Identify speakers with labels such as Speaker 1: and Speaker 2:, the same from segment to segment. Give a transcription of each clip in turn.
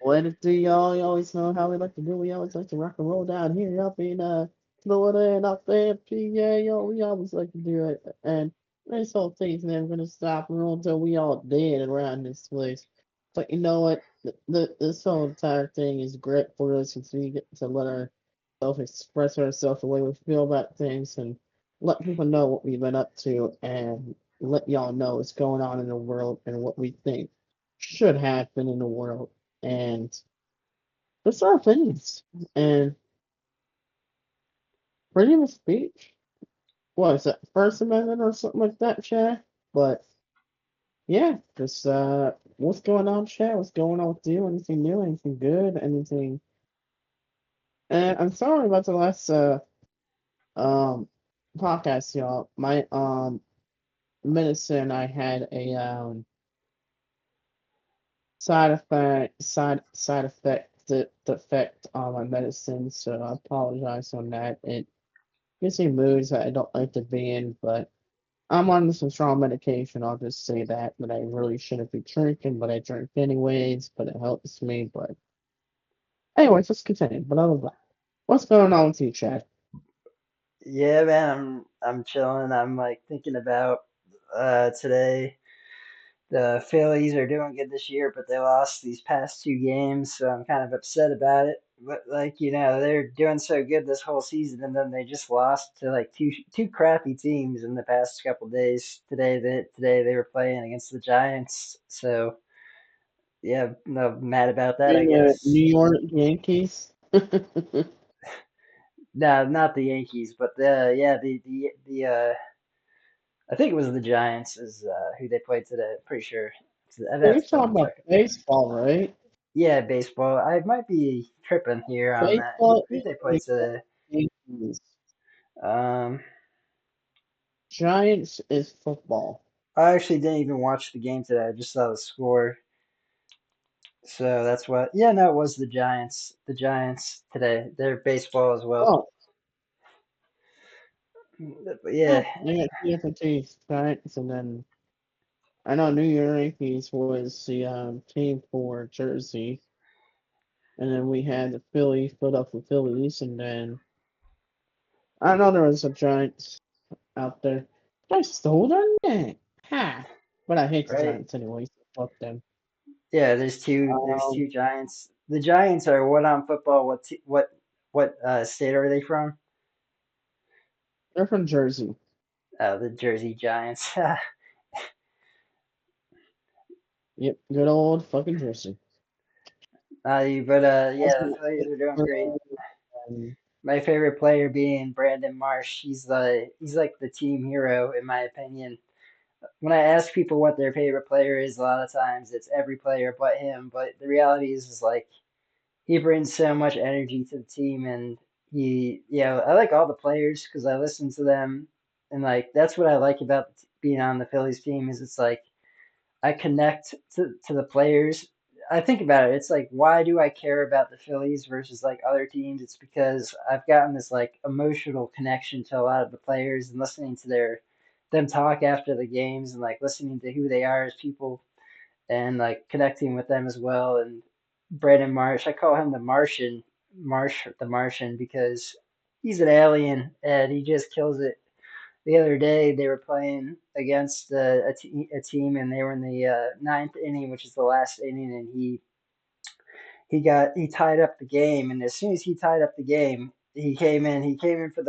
Speaker 1: What it do, y'all? You always know how we like to do. We always like to rock and roll down here up in Florida and up there in PA. Yo, we always like to do it. And this whole thing's never gonna stop and roll until we all dead around this place. But you know what? This whole entire thing is great for us since we get to let ourselves express ourselves the way we feel about things and let people know what we've been up to and let y'all know what's going on in the world and what we think should happen in the world and just our opinions and freedom of speech. What is that, First Amendment or something like that, Chad? But yeah, just what's going on, Chad? What's going on with you? Anything new? Anything good? Anything? And I'm sorry about the last um podcast, y'all. My medicine, I had a side effect defect on my medicine, so I apologize on that. It gives me moods that I don't like to be in, but I'm on some strong medication. I'll just say that I really shouldn't be drinking, but I drink anyways. But it helps me. But anyways, let's continue. But other than that, what's going on with you, Chad?
Speaker 2: Yeah, man, I'm chilling. I'm like thinking about today. The Phillies are doing good this year, but they lost these past two games, so I'm kind of upset about it. But like, they're doing so good this whole season, and then they just lost to like two crappy teams in the past couple days. Today they were playing against the Giants, so yeah, no, mad about that, I
Speaker 1: In the
Speaker 2: guess.
Speaker 1: New York Yankees.
Speaker 2: No, not the Yankees, but the I think it was the Giants is who they played today. Pretty sure. I'd have
Speaker 1: We're
Speaker 2: to double
Speaker 1: talking about
Speaker 2: check it.
Speaker 1: baseball, right?
Speaker 2: Yeah, baseball. I might be tripping here on that.
Speaker 1: Baseball
Speaker 2: Who
Speaker 1: is
Speaker 2: they play
Speaker 1: baseball.
Speaker 2: today?
Speaker 1: Yankees.
Speaker 2: Um,
Speaker 1: Giants is football.
Speaker 2: I actually didn't even watch the game today. I just saw the score. So that's what. Yeah, no, it was the Giants. The Giants today. They're baseball as well.
Speaker 1: Oh,
Speaker 2: But
Speaker 1: yeah.
Speaker 2: yeah,
Speaker 1: They got two different teams, Giants, and then I know New York Yankees was the team for Jersey, and then we had the Philadelphia Phillies, and then I know there was a Giants out there. I stole their name. Ha! But I hate the
Speaker 2: right.
Speaker 1: Giants anyway, so fuck them.
Speaker 2: Yeah, there's
Speaker 1: Um,
Speaker 2: two Giants. The Giants are what on football? What state are they from?
Speaker 1: they're from Jersey.
Speaker 2: The Jersey Giants.
Speaker 1: Yep, good old fucking Jersey.
Speaker 2: But yeah, the
Speaker 1: Also,
Speaker 2: Phillies are doing great.
Speaker 1: um,
Speaker 2: My favorite player being Brandon Marsh. He's like the team hero in my opinion. When I ask people what their favorite player is, a lot of times it's every player but him. But the reality is like he brings so much energy to the team, and I like all the players because I listen to them, and like that's what I like about being on the Phillies team is it's like I connect to the players. I think about it. It's like, why do I care about the Phillies versus like other teams? It's because I've gotten this like emotional connection to a lot of the players and listening to them talk after the games and like listening to who they are as people and like connecting with them as well. And Brandon Marsh, I call him the Martian, because he's an alien and he just kills it. The other day they were playing against a team and they were in the ninth inning, which is the last inning, and he tied up the game. And as soon as he tied up the game, he came in for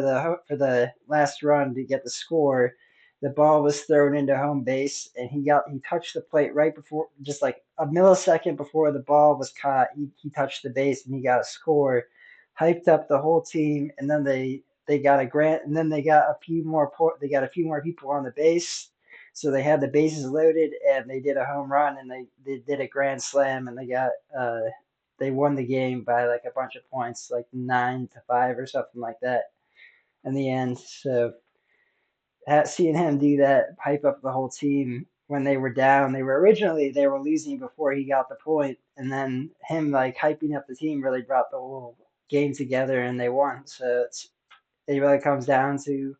Speaker 2: the last run to get the score. The ball was thrown into home base, and he touched the plate right before, just like a millisecond before the ball was caught. He touched the base and he got a score, hyped up the whole team, and then they got a grant, and then they got a few more people on the base, so they had the bases loaded and they did a home run, and they did a grand slam, and they won the game by like a bunch of points, like 9-5 or something like that in the end. So seeing him do that, hype up the whole team when they were down, they were losing before he got the point, and then him like hyping up the team really brought the whole game together and they won. So it really comes down to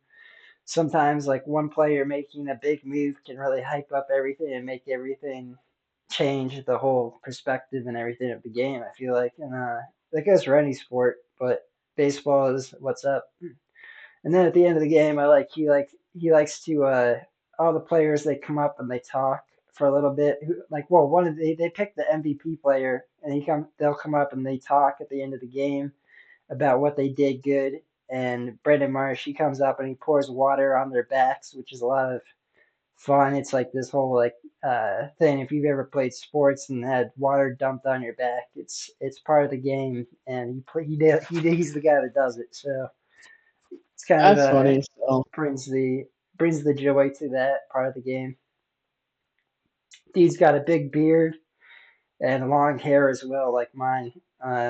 Speaker 2: sometimes like one player making a big move can really hype up everything and make everything change the whole perspective and everything of the game. I feel like, and that goes for any sport, but baseball is what's up. And then at the end of the game, he likes to all the players they come up and they talk for a little bit. Like well, one of they pick the MVP player and they'll come up and they talk at the end of the game about what they did good. And Brendan Marsh, he comes up and he pours water on their backs, which is a lot of fun. It's like this whole like thing. If you've ever played sports and had water dumped on your back, it's part of the game, and he's the guy that does it. So it's kind of
Speaker 1: That's funny. So
Speaker 2: brings the brings the joy to that part of the game. Dude's got a big beard and long hair as well, like mine.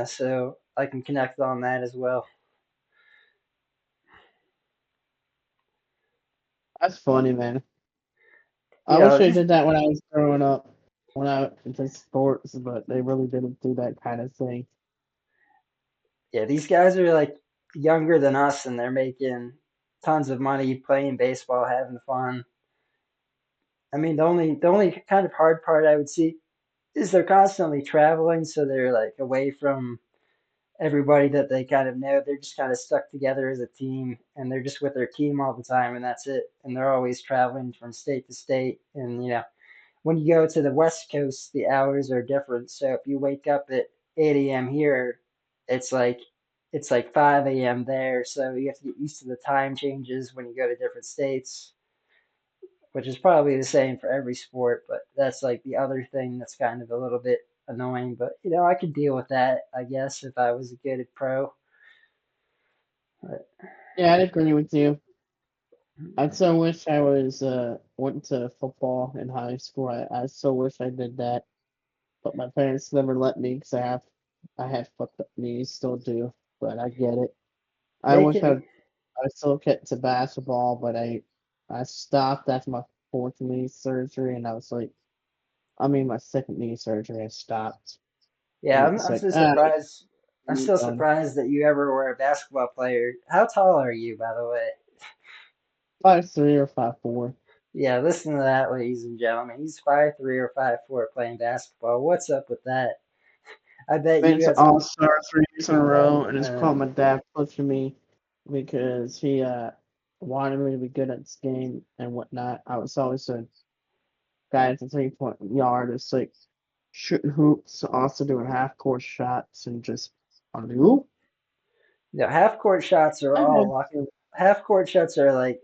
Speaker 2: So I can connect on that as well.
Speaker 1: that's funny, man. I
Speaker 2: You
Speaker 1: wish
Speaker 2: know,
Speaker 1: they did that when I was growing up, when I into sports, but they really didn't do that kind of thing.
Speaker 2: yeah, these guys are like younger than us, and they're making tons of money playing baseball, having fun. I mean, the only kind of hard part I would see is they're constantly traveling, so they're like away from everybody that they kind of know. They're just kind of stuck together as a team, and they're just with their team all the time, and that's it. And they're always traveling from state to state. And when you go to the West Coast, the hours are different. So if you wake up at 8 a.m. here, it's like it's like 5 a.m. there. So you have to get used to the time changes when you go to different states, which is probably the same for every sport, but that's like the other thing that's kind of a little bit annoying. But I could deal with that, I guess, if I was a good pro. But
Speaker 1: Yeah, I'd agree with you. I so wish I was went to football in high school. I so wish I did that, but my parents never let me because I had fucked up knees, still do, but I get it. I
Speaker 2: they
Speaker 1: wish
Speaker 2: can,
Speaker 1: I still kept to basketball, but I stopped after my fourth knee surgery, and I was like, I mean my second knee surgery, I stopped,
Speaker 2: yeah,
Speaker 1: and
Speaker 2: I'm,
Speaker 1: it's
Speaker 2: I'm
Speaker 1: like
Speaker 2: still surprised. I'm
Speaker 1: I'm
Speaker 2: still
Speaker 1: done.
Speaker 2: surprised that you ever were a basketball player. How tall are you, by the way?
Speaker 1: 5'3" or 5'4".
Speaker 2: Yeah, listen to that, ladies and gentlemen. He's 5'3" or 5'4" playing basketball. What's up with that? I bet
Speaker 1: Made
Speaker 2: you
Speaker 1: some
Speaker 2: had some.
Speaker 1: all-star threes in a row, and it's
Speaker 2: Uh,
Speaker 1: called my dad pushing me because he wanted me to be good at this game and whatnot. I was always a guy at the 3-point yard. It's like shooting hoops, also doing half-court shots, and just on the oop.
Speaker 2: half court shots are
Speaker 1: I
Speaker 2: all
Speaker 1: had
Speaker 2: luck.
Speaker 1: to
Speaker 2: Half court shots are like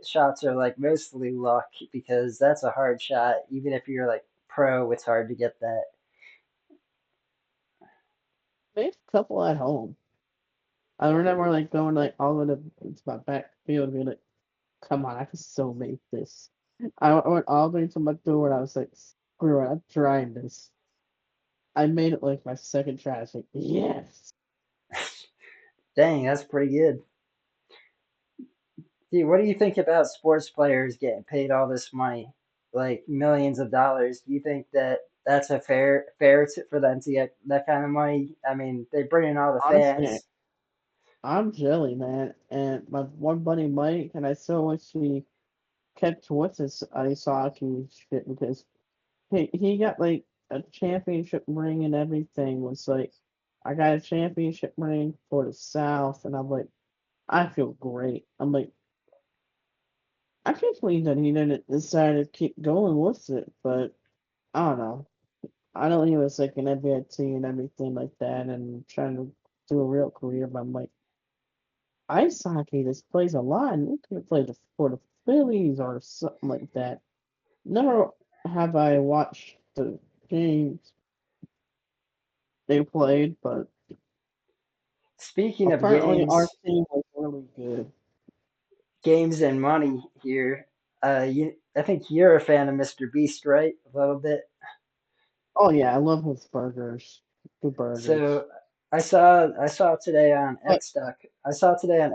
Speaker 2: mostly luck because that's a hard shot. Even if you're like pro, it's hard to get that.
Speaker 1: make a couple at home. I remember like going like all the way to my backfield and being like, "Come on, I can still make this." I went all the way to my door and I was like, "Screw it, I'm trying this." I made it like my second try. I was like, "Yes."
Speaker 2: Dang, that's pretty good. Dude, what do you think about sports players getting paid all this money, like millions of dollars? Do you think that that's a for them to get that kind of money? I mean, they bring in all the
Speaker 1: Honestly,
Speaker 2: fans.
Speaker 1: I'm jelly, man. And my one buddy Mike, and I so wish he kept with his ice hockey shit because he got like a championship ring and everything. Was like, I got a championship ring for the South, and I'm like, I feel great. I'm like, I can't believe that he didn't decide to keep going with it, but I don't know. I know he was like an NBA team and everything like that, and trying to do a real career. But I'm like, ice hockey just plays a lot, and you could play for the Phillies or something like that. Never have I watched the games they played, but
Speaker 2: Speaking of
Speaker 1: apparently our
Speaker 2: games,
Speaker 1: team was really good.
Speaker 2: games and money here, I think you're a fan of MrBeast, right? A little bit.
Speaker 1: Oh yeah, I love his burgers. Good burgers.
Speaker 2: So I saw today on
Speaker 1: But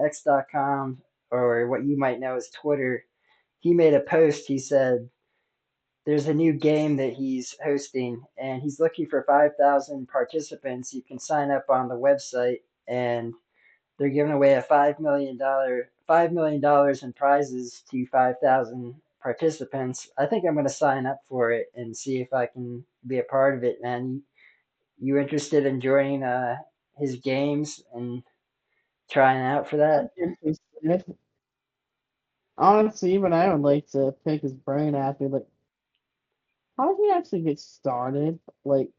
Speaker 2: X.com, or what you might know as Twitter. He made a post. He said there's a new game that he's hosting, and he's looking for 5,000 participants. You can sign up on the website, and they're giving away a $5 million in prizes to 5,000 participants. I think I'm going to sign up for it and see if I can be a part of it, man. You interested in joining his games and trying out for
Speaker 1: I'm
Speaker 2: that?
Speaker 1: interested. Honestly, even I would like to pick his brain after, like, how did he actually get started? Like,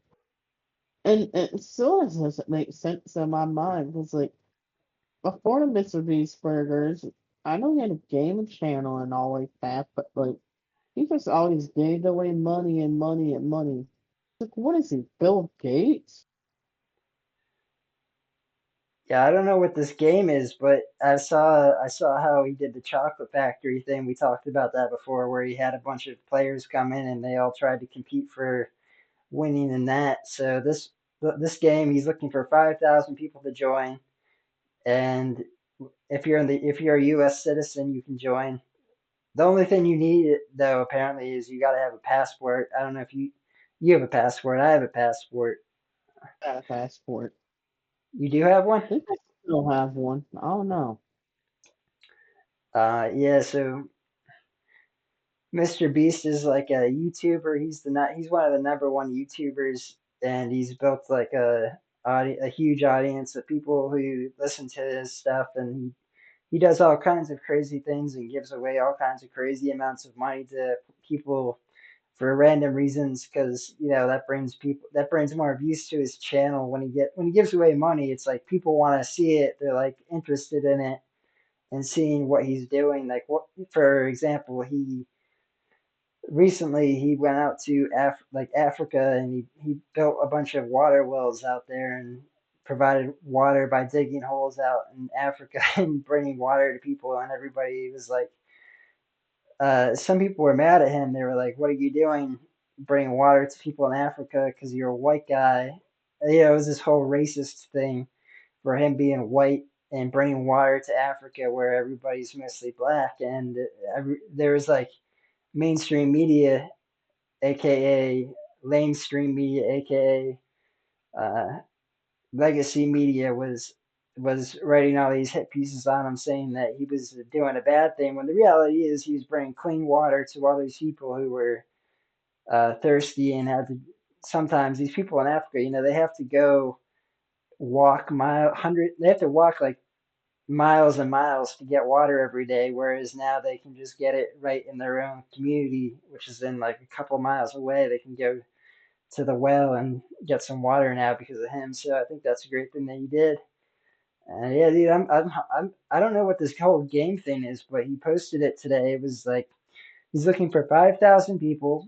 Speaker 1: and it still doesn't make sense in my mind because, like, before the MrBeast burgers, I know he had a gaming channel and all like that, but like, he just always gave away money and money and money. Like, what is he, Bill Gates?
Speaker 2: Yeah, I don't know what this game is, but I saw how he did the chocolate factory thing. We talked about that before, where he had a bunch of players come in and they all tried to compete for winning in that. So this game, he's looking for 5,000 people to join, and if you're a U.S. citizen, you can join. The only thing you need though, apparently, is you got to have a passport. I don't know if you have a passport. I have a passport.
Speaker 1: Got a passport.
Speaker 2: You do have one?
Speaker 1: I think I still have one. I don't know.
Speaker 2: Yeah. So Mr. Beast is like a YouTuber. He's one of the number one YouTubers, and he's built like a huge audience of people who listen to his stuff, and he does all kinds of crazy things and gives away all kinds of crazy amounts of money to people for random reasons because that brings more views to his channel when he gives away money. It's like people want to see it, they're like interested in it and seeing what he's doing. Like, what, for example, he recently he went out to Africa, and he built a bunch of water wells out there and provided water by digging holes out in Africa and bringing water to people, and everybody was like, some people were mad at him. They were like, "What are you doing, bringing water to people in Africa? Because you're a white guy." It was this whole racist thing for him being white and bringing water to Africa, where everybody's mostly black. And there was like mainstream media, aka lamestream media, aka legacy media, was writing all these hit pieces on him saying that he was doing a bad thing when the reality is he was bringing clean water to all these people who were thirsty and had to sometimes these people in Africa, they have to go walk they have to walk like miles and miles to get water every day, whereas now they can just get it right in their own community, which is in like a couple miles away. They can go to the well and get some water now because of him. So I think that's a great thing that he did. Yeah, dude, I don't know what this whole game thing is, but he posted it today. It was like he's looking for 5,000 people,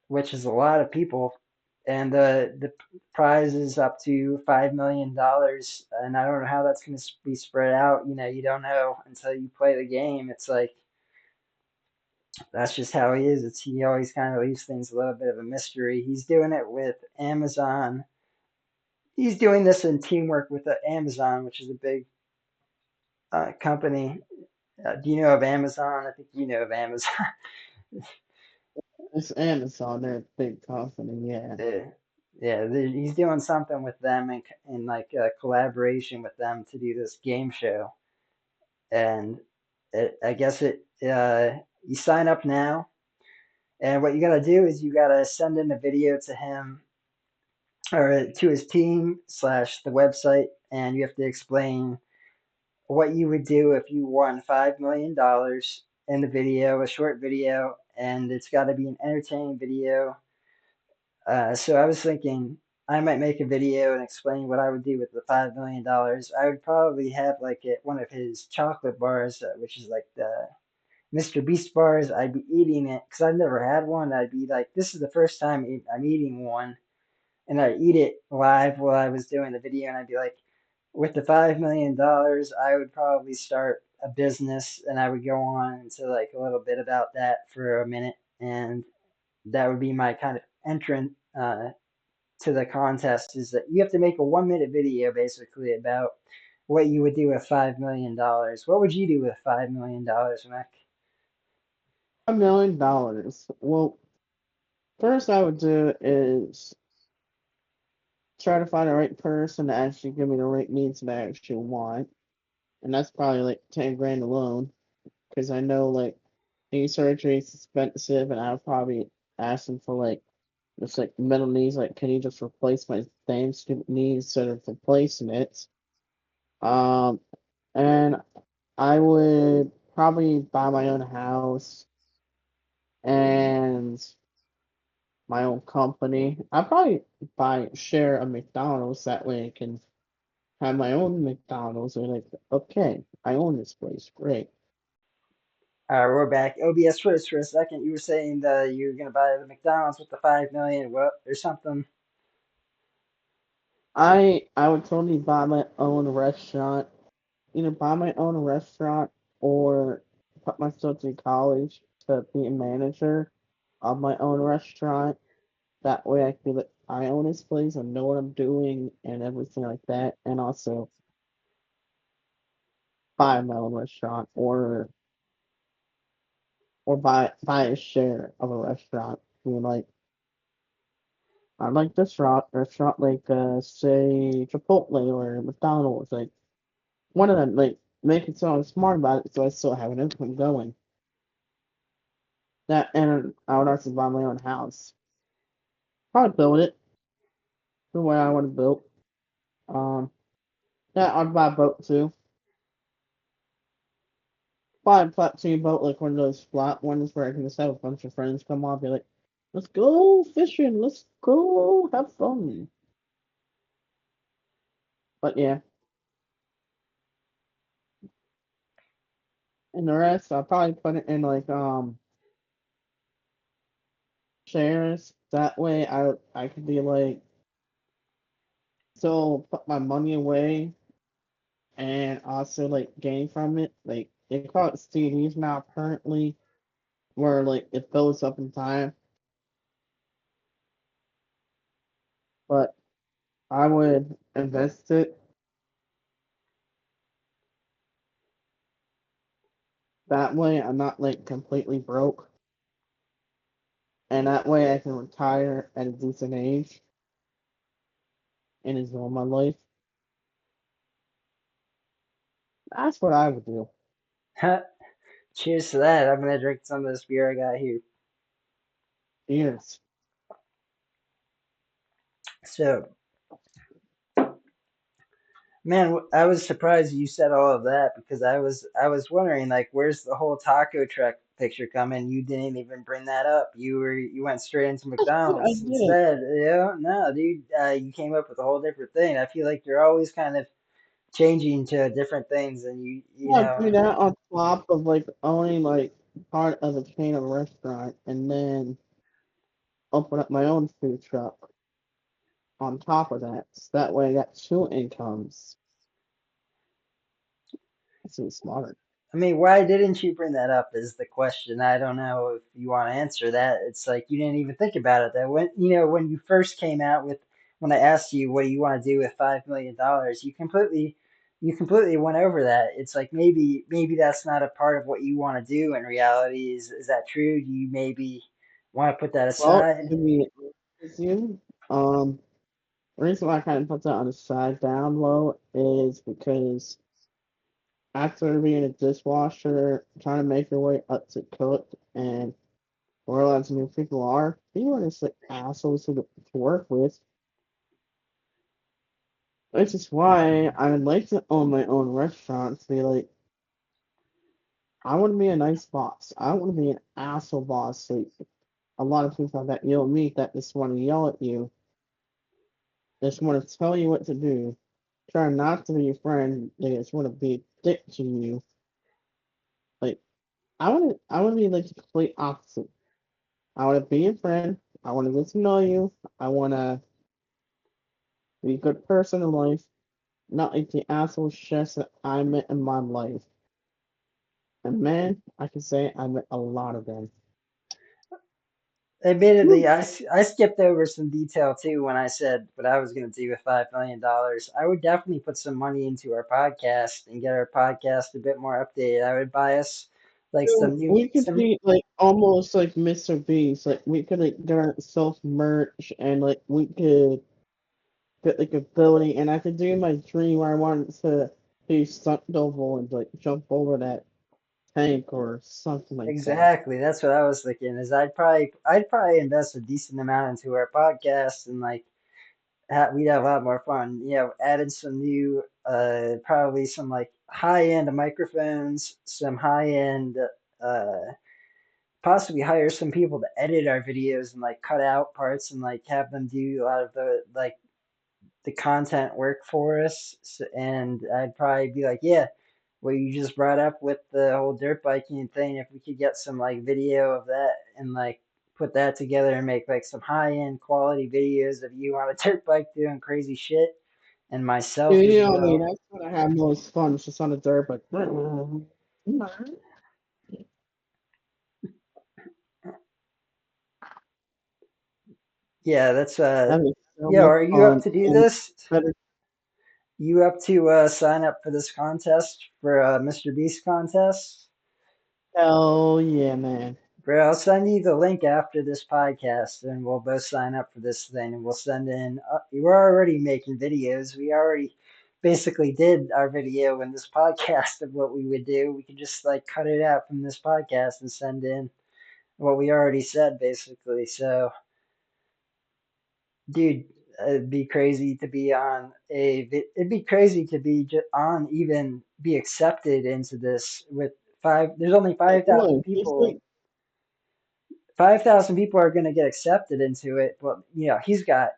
Speaker 2: which is a lot of people, and the prize is up to $5 million. And I don't know how that's going to be spread out. You don't know until you play the game. It's like that's just how he is. He always kind of leaves things a little bit of a mystery. He's doing it with Amazon. He's doing this in teamwork with Amazon, which is a big company. Do you know of Amazon? I think you know of Amazon.
Speaker 1: It's Amazon, they're a big company, yeah.
Speaker 2: Uh, yeah, he's doing something with them in like a collaboration with them to do this game show. And I guess you sign up now, and what you got to do is you got to send in a video to him or to his team slash the website, and you have to explain what you would do if you won $5 million in the video, a short video, and it's got to be an entertaining video. So I was thinking I might make a video and explain what I would do with the $5 million. I would probably have like one of his chocolate bars, which is like the Mr. Beast bars. I'd be eating it because I've never had one. I'd be like, this is the first time I'm eating one, and I'd eat it live while I was doing the video, and I'd be like, with the $5 million, I would probably start a business, and I would go on into like a little bit about that for a minute, and that would be my kind of entrance to the contest. Is that you have to make a 1 minute video basically about what you would do with $5 million. What would you do with $5 million, Mac?
Speaker 1: $1 million. Well, first I would do is try to find the right person to actually give me the right needs that I actually want. And that's probably like 10 grand alone. Because I know like knee surgery is expensive and I would probably ask them for like It's like metal knees. Like, can you just replace my damn stupid knees instead of replacing it? Um, and I would probably buy my own house and my own company. I'd probably buy share a McDonald's that way I can have my own McDonald's and like, okay, I own this place. Great.
Speaker 2: We're back. OBS first for a second. You were saying that you were gonna buy the McDonald's with the 5 million. What or something?
Speaker 1: I would totally buy my own restaurant. Either buy my own restaurant or put myself through college to be a manager of my own restaurant. That way I feel like I own this place, I know what I'm doing and everything like that. And also buy my own restaurant or buy a share of a restaurant. Being like I like this restaurant like say Chipotle or McDonald's, like one of them, like make it so I'm smart about it so I still have an income going. That and I would also buy my own house. Probably build it the way I want to build. Um yeah, I'd buy a boat too. Buy a flat boat like one of those flat ones where I can just have a bunch of friends come on and be like, let's go fishing, let's go have fun. But yeah. And the rest I'll probably put it in like shares. That way I could be like still put my money away and also like gain from it. Like they call it CDs now currently, where like it builds up in time. But I would invest it that way. I'm not like completely broke, and that way I can retire at a decent age and enjoy my life. That's what I would do.
Speaker 2: Cheers to that. I'm gonna drink some of this beer I got here.
Speaker 1: Years.
Speaker 2: So, man, I was surprised you said all of that because I was wondering like, where's the whole taco truck picture coming? You didn't even bring that up. You went straight into
Speaker 1: I
Speaker 2: McDonald's
Speaker 1: did.
Speaker 2: instead. No, dude, you came up with a whole different thing. I feel like you're always kind of changing to different things, and you
Speaker 1: Yeah,
Speaker 2: know.
Speaker 1: do that on top of like owning like part of a chain of restaurant, and then open up my own food truck on top of that. So that way I got two incomes. That's even smarter.
Speaker 2: I mean, why didn't you bring that up is the question. I don't know if you want to answer that. It's like you didn't even think about it. That when you first came out with, when I asked you what do you want to do with $5 million, you completely went over that. It's like maybe that's not a part of what you want to do in reality. Is that true? Do you maybe want to put that
Speaker 1: Well,
Speaker 2: aside?
Speaker 1: to be honest with you, the reason why I kind of put that on the side down low is because after being a dishwasher, trying to make your way up to cook, and realizing who people are just like assholes to work with. Which is why I would like to own my own restaurant to be like, I want to be a nice boss. I don't want to be an asshole boss. Like a lot of people that you'll meet that just want to yell at you, just want to tell you what to do, try not to be your friend. They just want to be a dick to you. Like I want to be like the complete opposite. I want to be your friend. I want to get to know you. I want to be a good person in life, not like the asshole chefs that I met in my life. And man, I can say I met a lot of them.
Speaker 2: Admittedly,
Speaker 1: Woo.
Speaker 2: I skipped over some detail too when I said what I was going to do with $5 million. I would definitely put some money into our podcast and get our podcast a bit more updated. I would buy us like
Speaker 1: So
Speaker 2: some new
Speaker 1: we could
Speaker 2: some.
Speaker 1: be like almost like MrBeast. Like we could like get our self merch and like we could get like a building and I could do my dream where I wanted to be stunt double and like jump over that tank or something like that.
Speaker 2: Exactly. That's what I was thinking. Is I'd probably invest a decent amount into our podcast and like we'd have a lot more fun. You know, added some new, probably some like high end microphones, some high end, uh, possibly hire some people to edit our videos and like cut out parts and like have them do a lot of the content work for us. And I'd probably be like, yeah, what you just brought up with the whole dirt biking thing, if we could get some like video of that and like put that together and make like some high end quality videos of you on a dirt bike doing crazy shit and myself
Speaker 1: Dude,
Speaker 2: as
Speaker 1: you know me,
Speaker 2: well.
Speaker 1: that's when I have most fun, it's just on the dirt, but
Speaker 2: Yeah, that's
Speaker 1: that is so
Speaker 2: yo,
Speaker 1: much
Speaker 2: are you up
Speaker 1: fun.
Speaker 2: to do
Speaker 1: And
Speaker 2: this?
Speaker 1: better,
Speaker 2: You up to sign up for this contest for Mr. Beast contest?
Speaker 1: hell yeah, man.
Speaker 2: Bro, I'll send you the link after this podcast, and we'll both sign up for this thing, and we'll send in. We're already making videos. We already basically did our video in this podcast of what we would do. We could just like cut it out from this podcast and send in what we already said, basically. So, dude, it'd be crazy to be on It'd be crazy to be on even be accepted into this with five. There's only
Speaker 1: It
Speaker 2: 5,000
Speaker 1: would. It's
Speaker 2: people.
Speaker 1: like,
Speaker 2: 5,000 people are going to get accepted into it, but you know he's got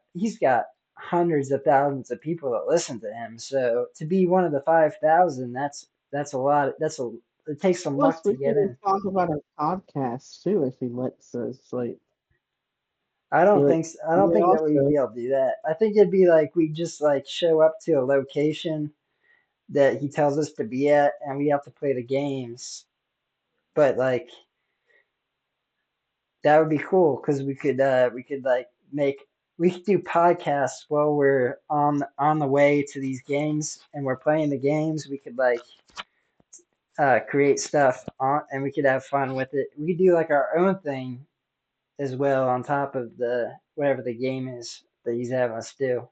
Speaker 2: hundreds of thousands of people that listen to him. So to be one of the 5,000, that's a lot. It takes some
Speaker 1: plus,
Speaker 2: luck
Speaker 1: we
Speaker 2: to
Speaker 1: can
Speaker 2: get
Speaker 1: even
Speaker 2: in.
Speaker 1: talk about our podcast too if he lets us. Like,
Speaker 2: I don't
Speaker 1: but
Speaker 2: think I don't
Speaker 1: we
Speaker 2: think that we'd
Speaker 1: also,
Speaker 2: be able to do that. I think it'd be like we just like show up to a location that he tells us to be at, and we have to play the games. But like that would be cool because we could like make we could do podcasts while we're on the way to these games and we're playing the games. We could like create stuff on and we could have fun with it. We could do like our own thing as well on top of the whatever the game is that he's having us do.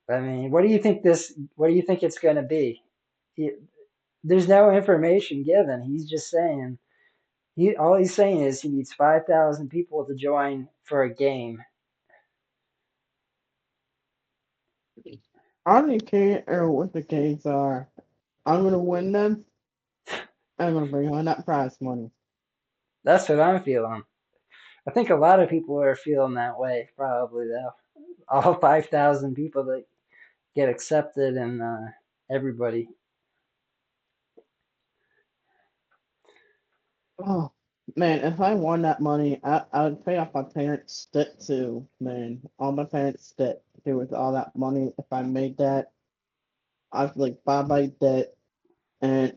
Speaker 2: I mean, what do you think this? What do you think it's going to be? He, there's no information given. He's just saying all he's saying is he needs 5,000 people to join for a game.
Speaker 1: I don't care what the games are. I'm gonna win them. I'm gonna bring home that prize money.
Speaker 2: That's what I'm feeling. I think a lot of people are feeling that way, probably though. All 5,000 people that get accepted and everybody.
Speaker 1: Oh man, if I won that money, I would pay off my parents' debt too, man. All my parents' debt. There with all that money. If I made that, I'd like buy my debt and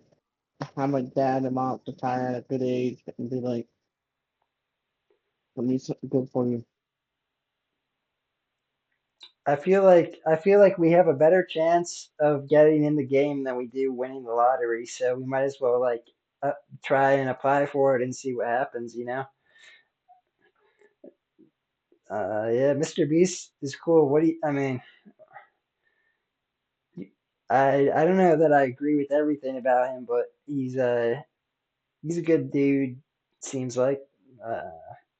Speaker 1: have my dad and mom retire at a good age and be like, let me something good for you.
Speaker 2: I feel like we have a better chance of getting in the game than we do winning the lottery. So we might as well like uh, try and apply for it and see what happens. You know. Yeah, Mr. Beast is cool. What do you? I mean, I don't know that I agree with everything about him, but he's a good dude. Seems like. Uh,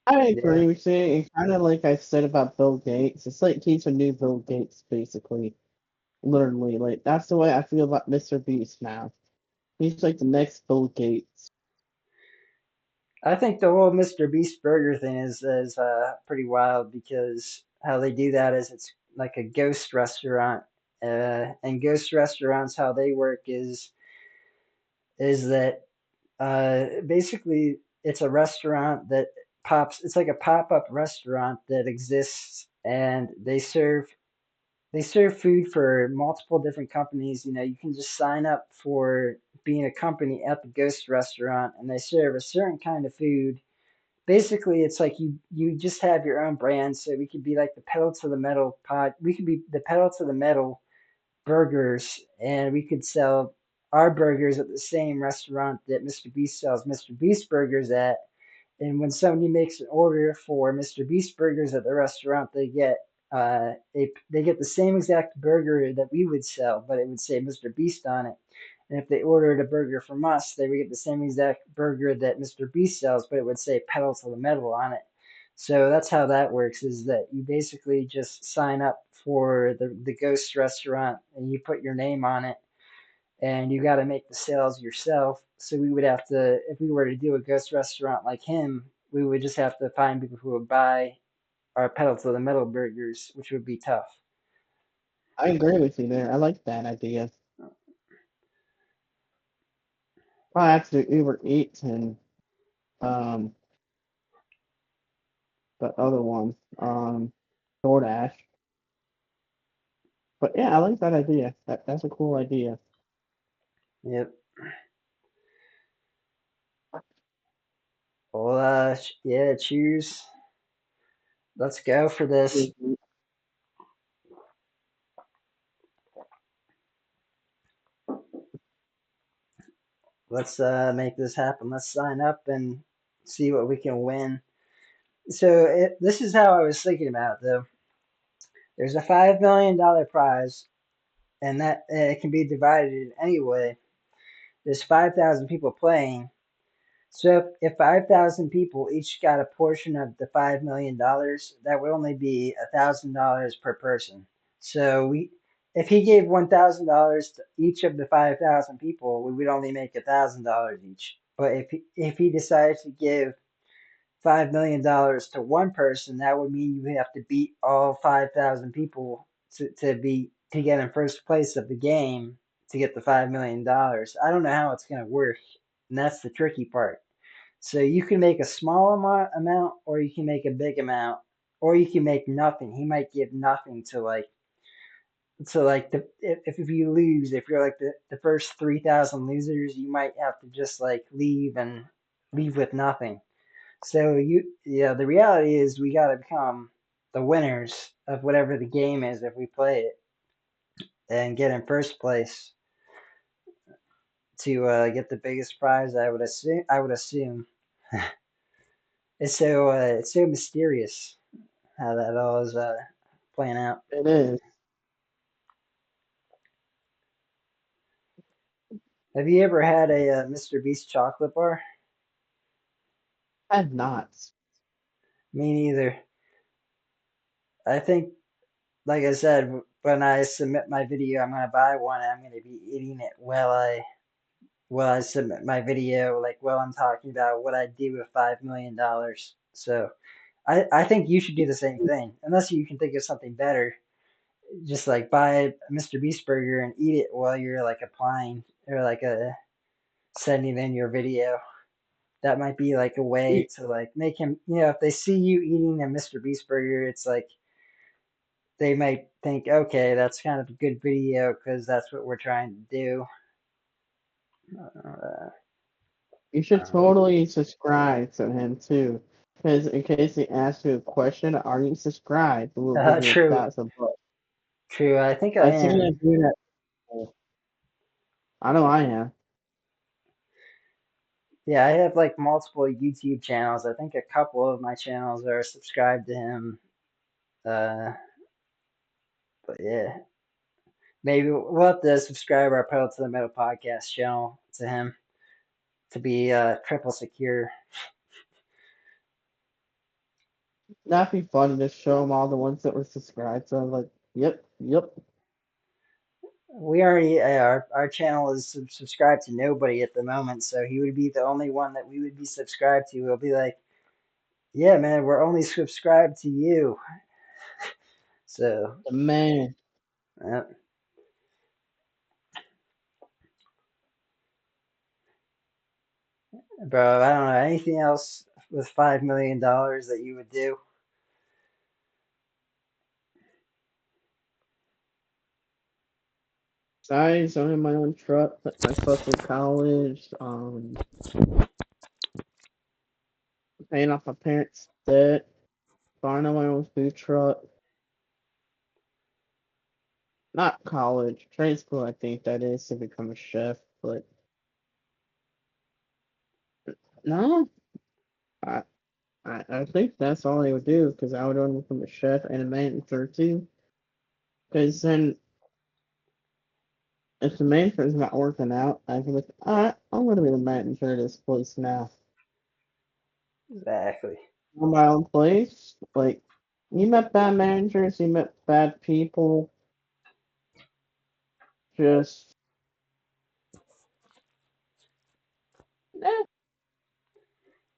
Speaker 1: I
Speaker 2: yeah.
Speaker 1: agree with you. And kind of like I said about Bill Gates, it's like he's a new Bill Gates, basically. Literally, like that's the way I feel about Mr. Beast now. He's like the next Bill Gates.
Speaker 2: I think the whole Mr. Beast burger thing is pretty wild because how they do that is it's like a ghost restaurant, and ghost restaurants how they work is that basically it's a restaurant that pops. It's like a pop-up restaurant that exists, and they serve food for multiple different companies. You know, you can just sign up for being a company at the ghost restaurant, and they serve a certain kind of food. Basically it's like you just have your own brand, so we could be like the pedal to the metal pod we could be the pedal to the metal burgers, and we could sell our burgers at the same restaurant that Mr. Beast sells Mr. Beast burgers at. And when somebody makes an order for Mr. Beast burgers at the restaurant, they get the same exact burger that we would sell, but it would say Mr. Beast on it. And if they ordered a burger from us, they would get the same exact burger that MrBeast sells, but it would say pedal to the metal on it. So that's how that works, is that you basically just sign up for the ghost restaurant and you put your name on it and you got to make the sales yourself. So we would have to, if we were to do a ghost restaurant like him, we would just have to find people who would buy our pedal to the metal burgers, which would be tough.
Speaker 1: I agree with you there. I like that idea. Probably have to do Uber Eats and um the other one, DoorDash. But yeah, I like that idea. That's a cool idea.
Speaker 2: Yep. Well, yeah, cheers. Let's go for this.
Speaker 1: Mhm.
Speaker 2: Let's make this happen. Let's sign up and see what we can win. So this is how I was thinking about it, though. There's a $5 million prize, and that it can be divided in any way. There's 5,000 people playing. So if 5,000 people each got a portion of the $5 million, that would only be $1,000 per person. So if he gave $1,000 to each of the 5,000 people, we would only make $1,000 each. But if he decided to give $5 million to one person, that would mean you have to beat all 5,000 people to get in first place of the game to get the $5 million. I don't know how it's going to work, and that's the tricky part. So you can make a small amount, or you can make a big amount, or you can make nothing. He might give nothing to the if you lose, if you're like the first 3,000 losers, you might have to just like leave and leave with nothing. So yeah, the reality is we got to become the winners of whatever the game is if we play it and get in first place to get the biggest prize. I would assume. I would assume it's so mysterious how that all is playing out.
Speaker 1: It is.
Speaker 2: Have you ever had a MrBeast chocolate bar?
Speaker 1: And not.
Speaker 2: Me neither. I think, like I said, when I submit my video, I'm gonna buy one. And I'm gonna be eating it while I submit my video, like while I'm talking about what I do with $5 million. So I think you should do the same thing, unless you can think of something better. Just like buy a MrBeast burger and eat it while you're like applying or like sending in your video. That might be like a way to like make him, if they see you eating a MrBeast burger, it's like they might think, okay, that's kind of a good video because that's what we're trying to do. Uh,
Speaker 1: You should totally subscribe to him too. Because in case he asks you a question, are you subscribed? We'll give you
Speaker 2: true,
Speaker 1: $1,000.
Speaker 2: true. I think I
Speaker 1: I've seen
Speaker 2: am.
Speaker 1: him do that before. I know I am.
Speaker 2: Yeah, I have like multiple YouTube channels. I think a couple of my channels are subscribed to him. Uh, but yeah, maybe we'll have to subscribe our Pedal to the Metal podcast channel to him to be triple secure.
Speaker 1: That'd be fun to show him all the ones that were subscribed. So I'm like, yep, yep.
Speaker 2: We already our channel is subscribed to nobody at the moment, so he would be the only one that we would be subscribed to. We'll be like, yeah, man, we're only subscribed to you. So,
Speaker 1: The man.
Speaker 2: uh, bro, I don't know anything else with $5 million that you would do.
Speaker 1: Besides owning my own truck, put myself through college, paying off my parents' debt, buying my own food truck. Not college, trade school, I think that is to become a chef. But no, I I think that's all I would do because I would want to become a chef and a manager too. Because then if the manager's not working out, I can be like, all right, I'm gonna be the manager of this place now.
Speaker 2: Exactly.
Speaker 1: On my own place, like you met bad managers, you met bad people. Just eh,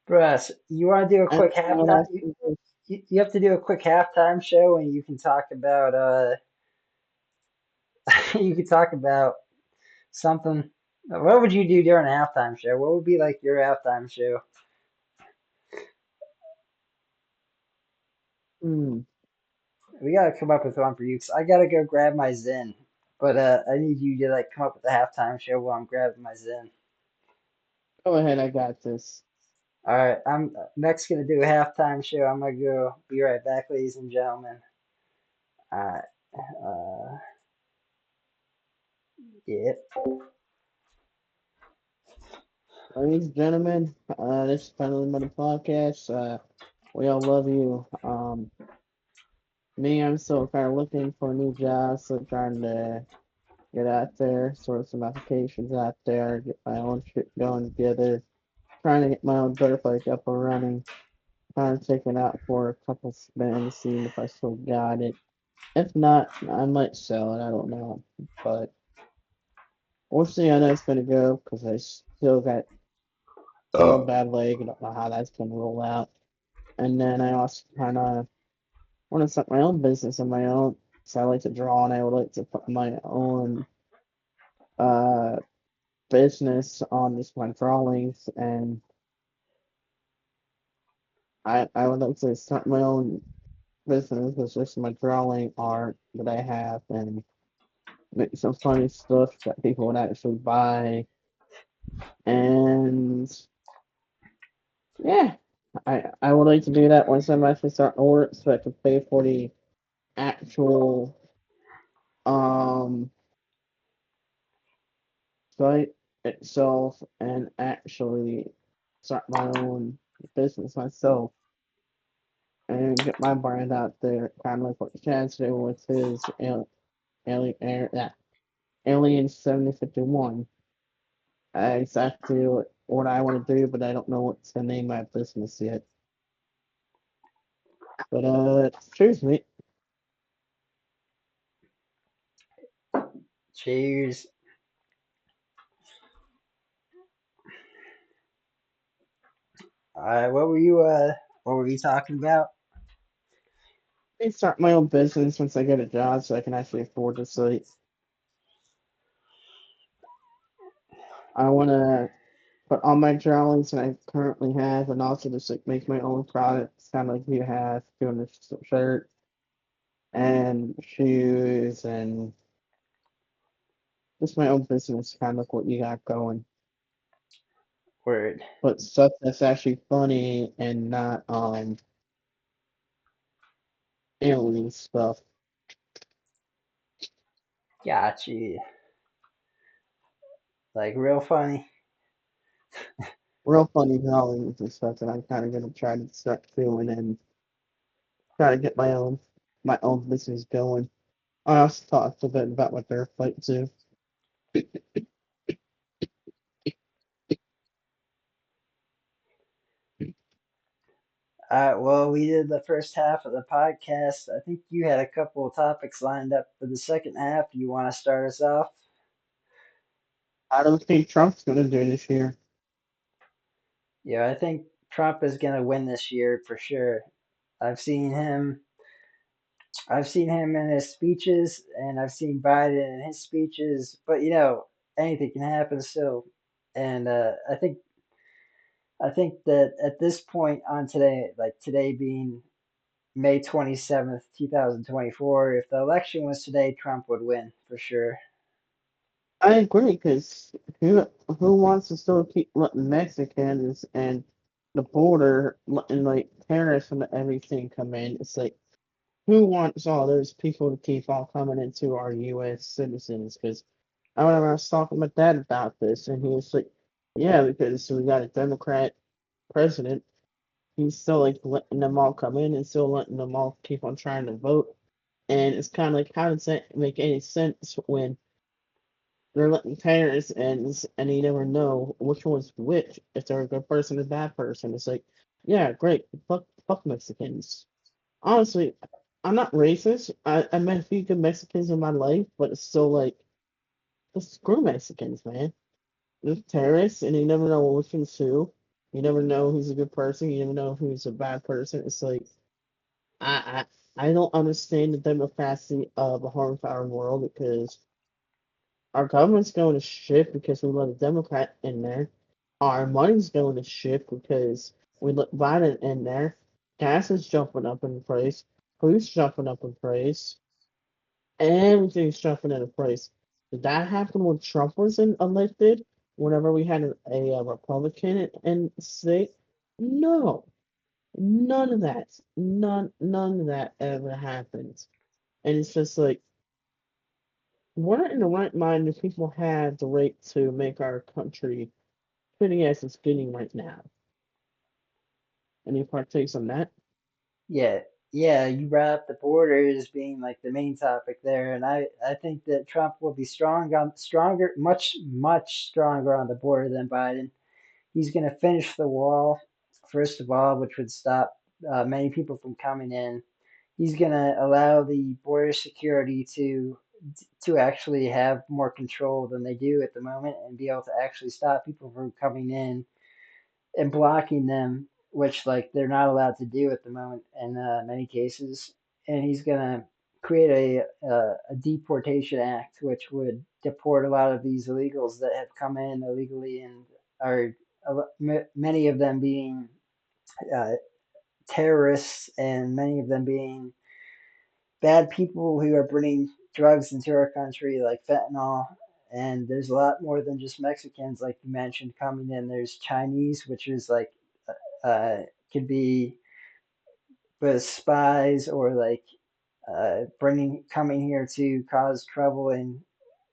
Speaker 2: Russ, you want to do a
Speaker 1: I don't
Speaker 2: quick
Speaker 1: know what
Speaker 2: halftime?
Speaker 1: else to do.
Speaker 2: You have to do a quick halftime show, and you can talk about you can talk about something. What would you do during a halftime show? What would be like your halftime show?
Speaker 1: Hmm.
Speaker 2: We gotta come up with one for you, 'cause I gotta go grab my Zen. But I need you to like come up with a halftime show while I'm grabbing my Zen.
Speaker 1: Go ahead, I got this.
Speaker 2: All right, I'm next gonna do a halftime show. I'm gonna go. Be right back, ladies and gentlemen. All right. Yeah.
Speaker 1: Ladies and gentlemen, this is Finally Money Podcast. We all love you. Me, I'm still kind of looking for a new job, still trying to get out there, sort some applications out there, get my own shit going together, trying to get my own dirt bike up and running, trying to take it out for a couple spins, seeing if I still got it. If not, I might sell it, I don't know. But we'll see how that's gonna go, because I still got a real bad leg, I don't know how that's gonna roll out. And then I also kind of want to start my own business on my own. So I like to draw, and I would like to put my own uh business on just my drawings, and I would like to start my own business with just my drawing art that I have and make some funny stuff that people would actually buy. And yeah, I would like to do that once I'm actually starting to work, so I can pay for the actual um site itself and actually start my own business myself and get my brand out there, kind of like what Chad's doing with his Alien 7051. Exactly what I want to do, but I don't know what to name my business yet. But cheers, mate.
Speaker 2: Cheers. All right. What were you talking about?
Speaker 1: I start my own business once I get a job, so I can actually afford the site. I want to put all my drawings that I currently have, and also just like make my own products, kind of like you have, doing the shirt and shoes and just my own business, kind of like what you got going.
Speaker 2: Word.
Speaker 1: But stuff that's actually funny and not alien stuff.
Speaker 2: Got you. Like real funny.
Speaker 1: Real funny drawings and stuff that I'm kind of gonna try to start doing and try to get my own business going. I also talked a bit about my bear fight too.
Speaker 2: All right. Well, we did the first half of the podcast. I think you had a couple of topics lined up for the second half. You want to start us off?
Speaker 1: I don't think Trump's gonna do this year.
Speaker 2: Yeah, I think Trump is gonna win this year for sure. I've seen him. I've seen him in his speeches, and I've seen Biden in his speeches. But anything can happen still. And I think that at this point on today, like today being May 27th, 2024, if the election was today, Trump would win for sure.
Speaker 1: I agree, because who wants to still keep letting Mexicans and the border letting like terrorists and everything come in? It's like who wants all those people to keep all coming into our U.S. citizens? Because I remember I was talking with Dad about this, and he was like, "Yeah, because we got a Democrat president. He's still like letting them all come in and still letting them all keep on trying to vote." And it's kind of like, how does that make any sense when they're letting terrorists in, and you never know which one's which. If they're a good person or bad person, it's like, yeah, great, fuck Mexicans. Honestly, I'm not racist. I met a few good Mexicans in my life, but it's still like, screw Mexicans, man. They're terrorists, and you never know which one's who. You never know who's a good person. You never know who's a bad person. It's like I don't understand the democracy of a horrifying world because our government's going to shit because we let a Democrat in there. Our money's going to shit because we let Biden in there. Gas is jumping up in price. Food's jumping up in price. Everything's jumping in price. Did that happen when Trump was elected? Whenever we had a Republican in the state? No, none of that. None of that ever happened. And it's just like, we're in the right mind if people have the right to make our country pretty as it's getting right now. Any partakes on that?
Speaker 2: Yeah, yeah, you brought up the border as being like the main topic there, and I think that Trump will be stronger, much stronger on the border than Biden. He's going to finish the wall, first of all, which would stop many people from coming in. He's going to allow the border security to actually have more control than they do at the moment and be able to actually stop people from coming in and blocking them, which like they're not allowed to do at the moment in many cases. And he's gonna create a deportation act, which would deport a lot of these illegals that have come in illegally and are many of them being uh, terrorists and many of them being bad people who are bringing drugs into our country like fentanyl. And there's a lot more than just Mexicans, like you mentioned, coming in. There's Chinese, which is like uh, could be with spies or like bringing coming here to cause trouble and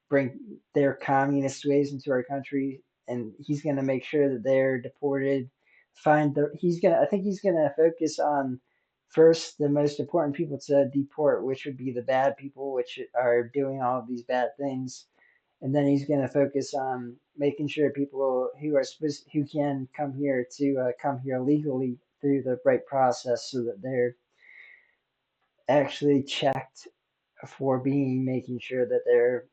Speaker 2: bring their communist ways into our country. And he's going to make sure that they're deported. I think he's going to focus on first the most important people to deport, which would be the bad people, which are doing all of these bad things. And then he's going to focus on making sure people who can come here to come here legally through the right process, so that they're actually checked for being making sure that they're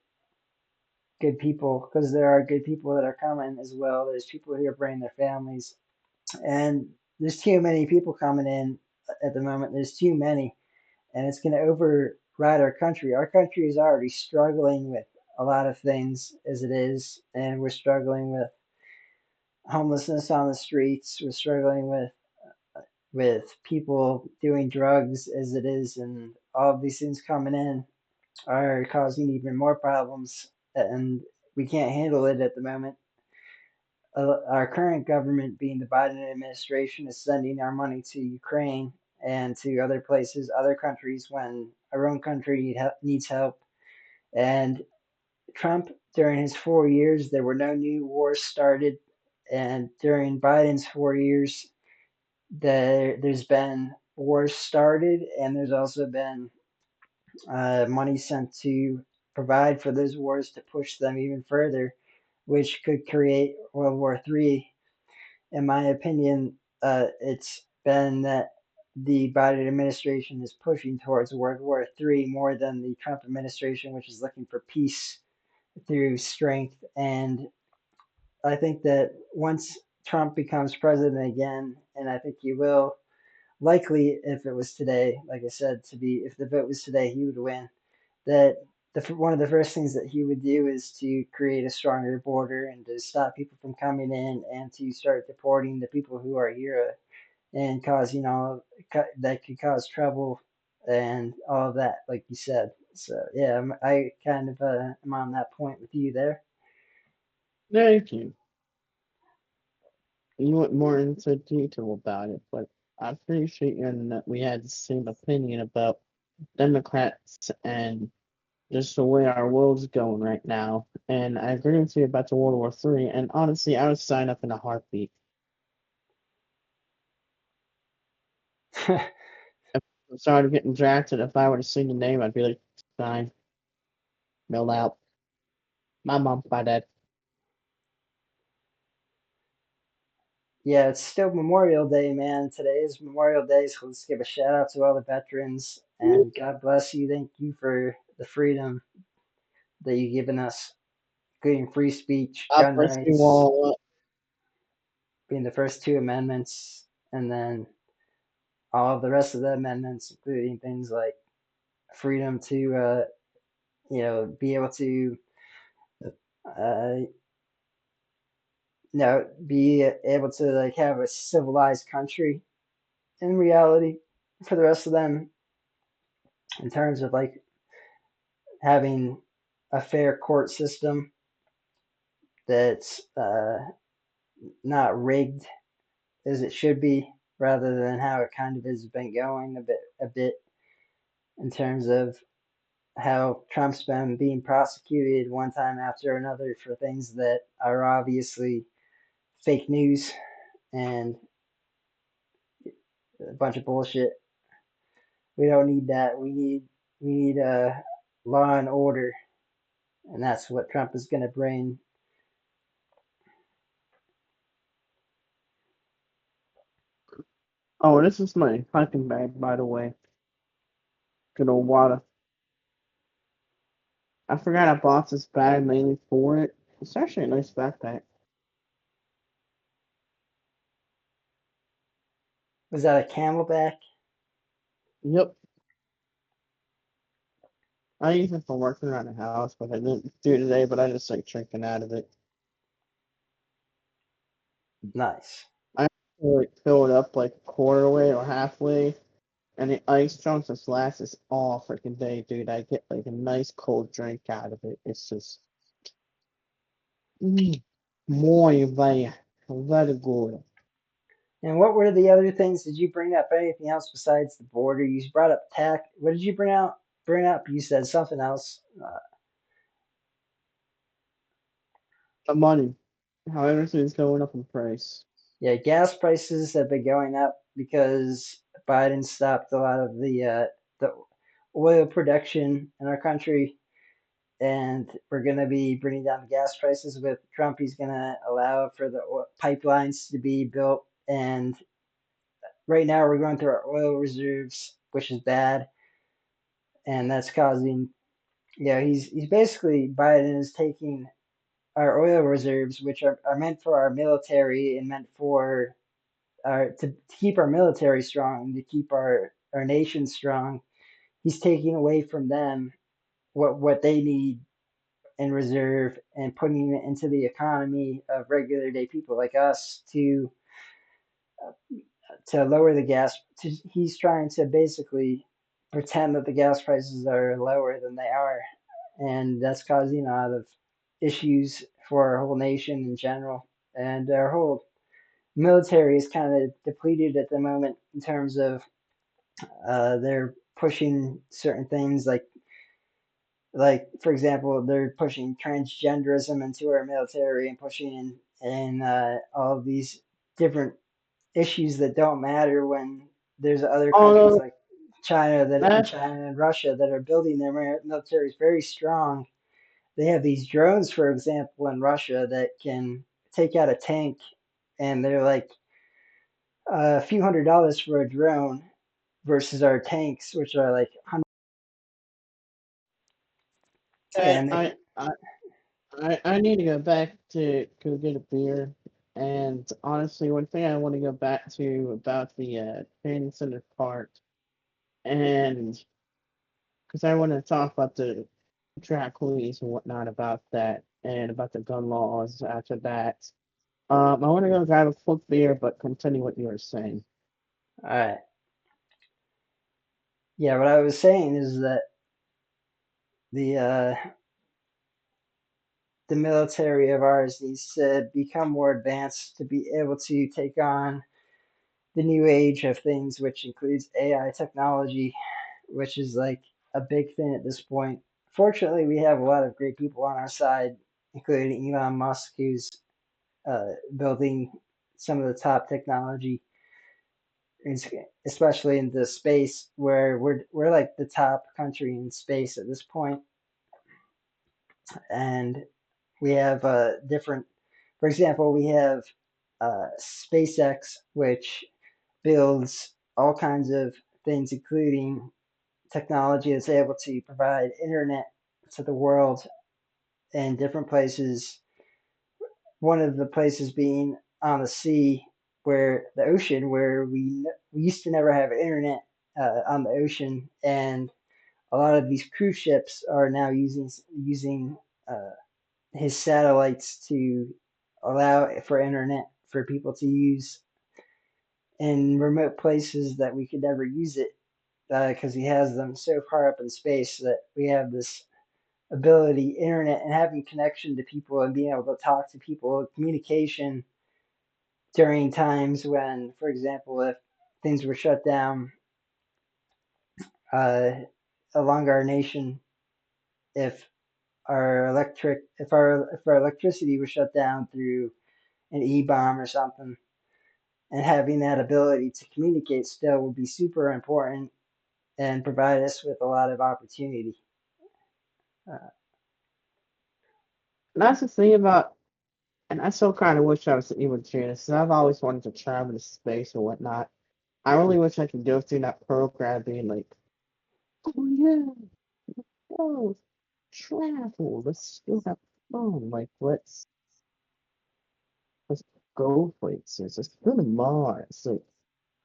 Speaker 2: good people, because there are good people that are coming as well. There's people who are bringing their families, and there's too many people coming in at the moment. There's too many, and it's going to override our country. Our country is already struggling with a lot of things as it is, and we're struggling with homelessness on the streets. We're struggling with people doing drugs as it is, and all of these things coming in are causing even more problems, and we can't handle it at the moment. Our current government, being the Biden administration, is sending our money to Ukraine and to other places, other countries, when our own country needs help. And Trump, during his 4 years, there were no new wars started. And during Biden's 4 years, there's been wars started, and there's also been money sent to provide for those wars to push them even further, which could create World War III. In my opinion, it's been that the Biden administration is pushing towards World War III more than the Trump administration, which is looking for peace through strength. And I think that once Trump becomes president again, and I think he will, likely if it was today, like I said, if the vote was today, he would win. That one of the first things that he would do is to create a stronger border and to stop people from coming in and to start deporting the people who are here and causing all that could cause trouble and all of that, like you said. So yeah, I kind of am on that point with you there.
Speaker 1: Thank you. You went more into detail about it, but I appreciate hearing that we had the same opinion about Democrats and just the way our world's going right now. And I agree with you about the World War III. And honestly, I would sign up in a heartbeat. If I started getting drafted, if I were to see the name, I'd be like, fine, mail out. My mom's my dad.
Speaker 2: Yeah, it's still Memorial Day, man. Today is Memorial Day, so let's give a shout out to all the veterans and God bless you. Thank you for the freedom that you've given us, including free speech,
Speaker 1: I
Speaker 2: gun
Speaker 1: first you
Speaker 2: rights,
Speaker 1: all
Speaker 2: being the first two amendments, and then all of the rest of the amendments, including things like freedom to, be able to, uh, be able to like have a civilized country in reality for the rest of them in terms of like having a fair court system that's not rigged as it should be, rather than how it kind of has been going a bit in terms of how Trump's been being prosecuted one time after another for things that are obviously fake news and a bunch of bullshit. We don't need that. We need law and order, and that's what Trump is going to bring.
Speaker 1: Oh, this is my hiking bag, by the way. Good old water. I forgot I bought this bag mainly for it. It's actually a nice backpack.
Speaker 2: Was that a Camelback?
Speaker 1: Yep. I use it for working around the house, but I didn't do it today, but I just like drinking out of it.
Speaker 2: Nice.
Speaker 1: I like fill it up like a quarter way or halfway, and the ice chunks just lasts us all freaking day, dude. I get like a nice cold drink out of it. It's just mm, muy bem, very good.
Speaker 2: And what were the other things? Did you bring up anything else besides the border? You brought up tax. What did you bring out? Bring up? You said something else.
Speaker 1: The money, how everything's going up in price.
Speaker 2: Yeah, gas prices have been going up because Biden stopped a lot of the oil production in our country, and we're going to be bringing down the gas prices with Trump. He's going to allow for the pipelines to be built, and right now we're going through our oil reserves, which is bad, and that's causing. Yeah, he's basically Biden is taking our oil reserves, which are meant for our military and meant for to keep our military strong, to keep our nation strong. He's taking away from them what they need in reserve and putting it into the economy of regular day people like us to lower the gas. He's trying to basically pretend that the gas prices are lower than they are, and that's causing a lot of issues for our whole nation in general. And our whole military is kind of depleted at the moment in terms of they're pushing certain things like for example they're pushing transgenderism into our military and pushing in all of these different issues that don't matter when there's other
Speaker 1: Oh
Speaker 2: countries
Speaker 1: no,
Speaker 2: like
Speaker 1: that
Speaker 2: China and Russia that are building their militaries very strong. They have these drones, for example, in Russia that can take out a tank, and they're like a few $100s for a drone versus our tanks, which are like hundreds.
Speaker 1: that
Speaker 2: And they,
Speaker 1: I need to go back to go get a beer. And honestly, one thing I want to go back to about the training center part, and because I want to talk about the track queens and whatnot about that, and about the gun laws after that. I want to go grab a quick beer, but continue what you were saying.
Speaker 2: all right, yeah, what I was saying is that the uh, the military of ours needs to become more advanced to be able to take on the new age of things, which includes AI technology, which is like a big thing at this point. Fortunately, we have a lot of great people on our side, including Elon Musk, who's building some of the top technology, especially into space, where we're like the top country in space at this point. And We have different, for example, we have SpaceX, which builds all kinds of things, including technology that's able to provide internet to the world in different places. One of the places being on the sea, where the ocean, where we used to never have internet on the ocean, and a lot of these cruise ships are now using uh, his satellites to allow for internet for people to use in remote places that we could never use it because he has them so far up in space that we have this ability, internet, and having connection to people and being able to talk to people, communication during times when, for example, if things were shut down uh, along our nation, if if our electricity was shut down through an e-bomb or something, and having that ability to communicate still would be super important and provide us with a lot of opportunity. Uh,
Speaker 1: And that's the thing about, and I still kind of wish I was able to do this, 'cause I've always wanted to travel to space or whatnot. I really wish I could go through that program being like, oh yeah, oh, travel, let's still have fun. Like, let's go places. Let's go to Mars. Like,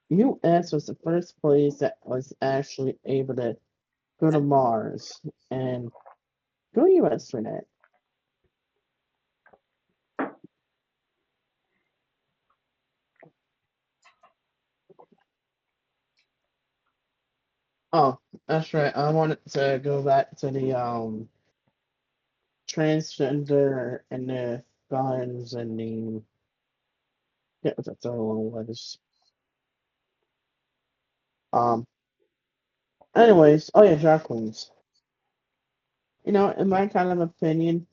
Speaker 1: U.S. was the first place that was actually able to go to Mars and go U.S. for that. Oh, that's right. I wanted to go back to the transgender and the guns and the yeah, what's that other one was. Um. Anyways, oh yeah, drag queens. In my kind of opinion,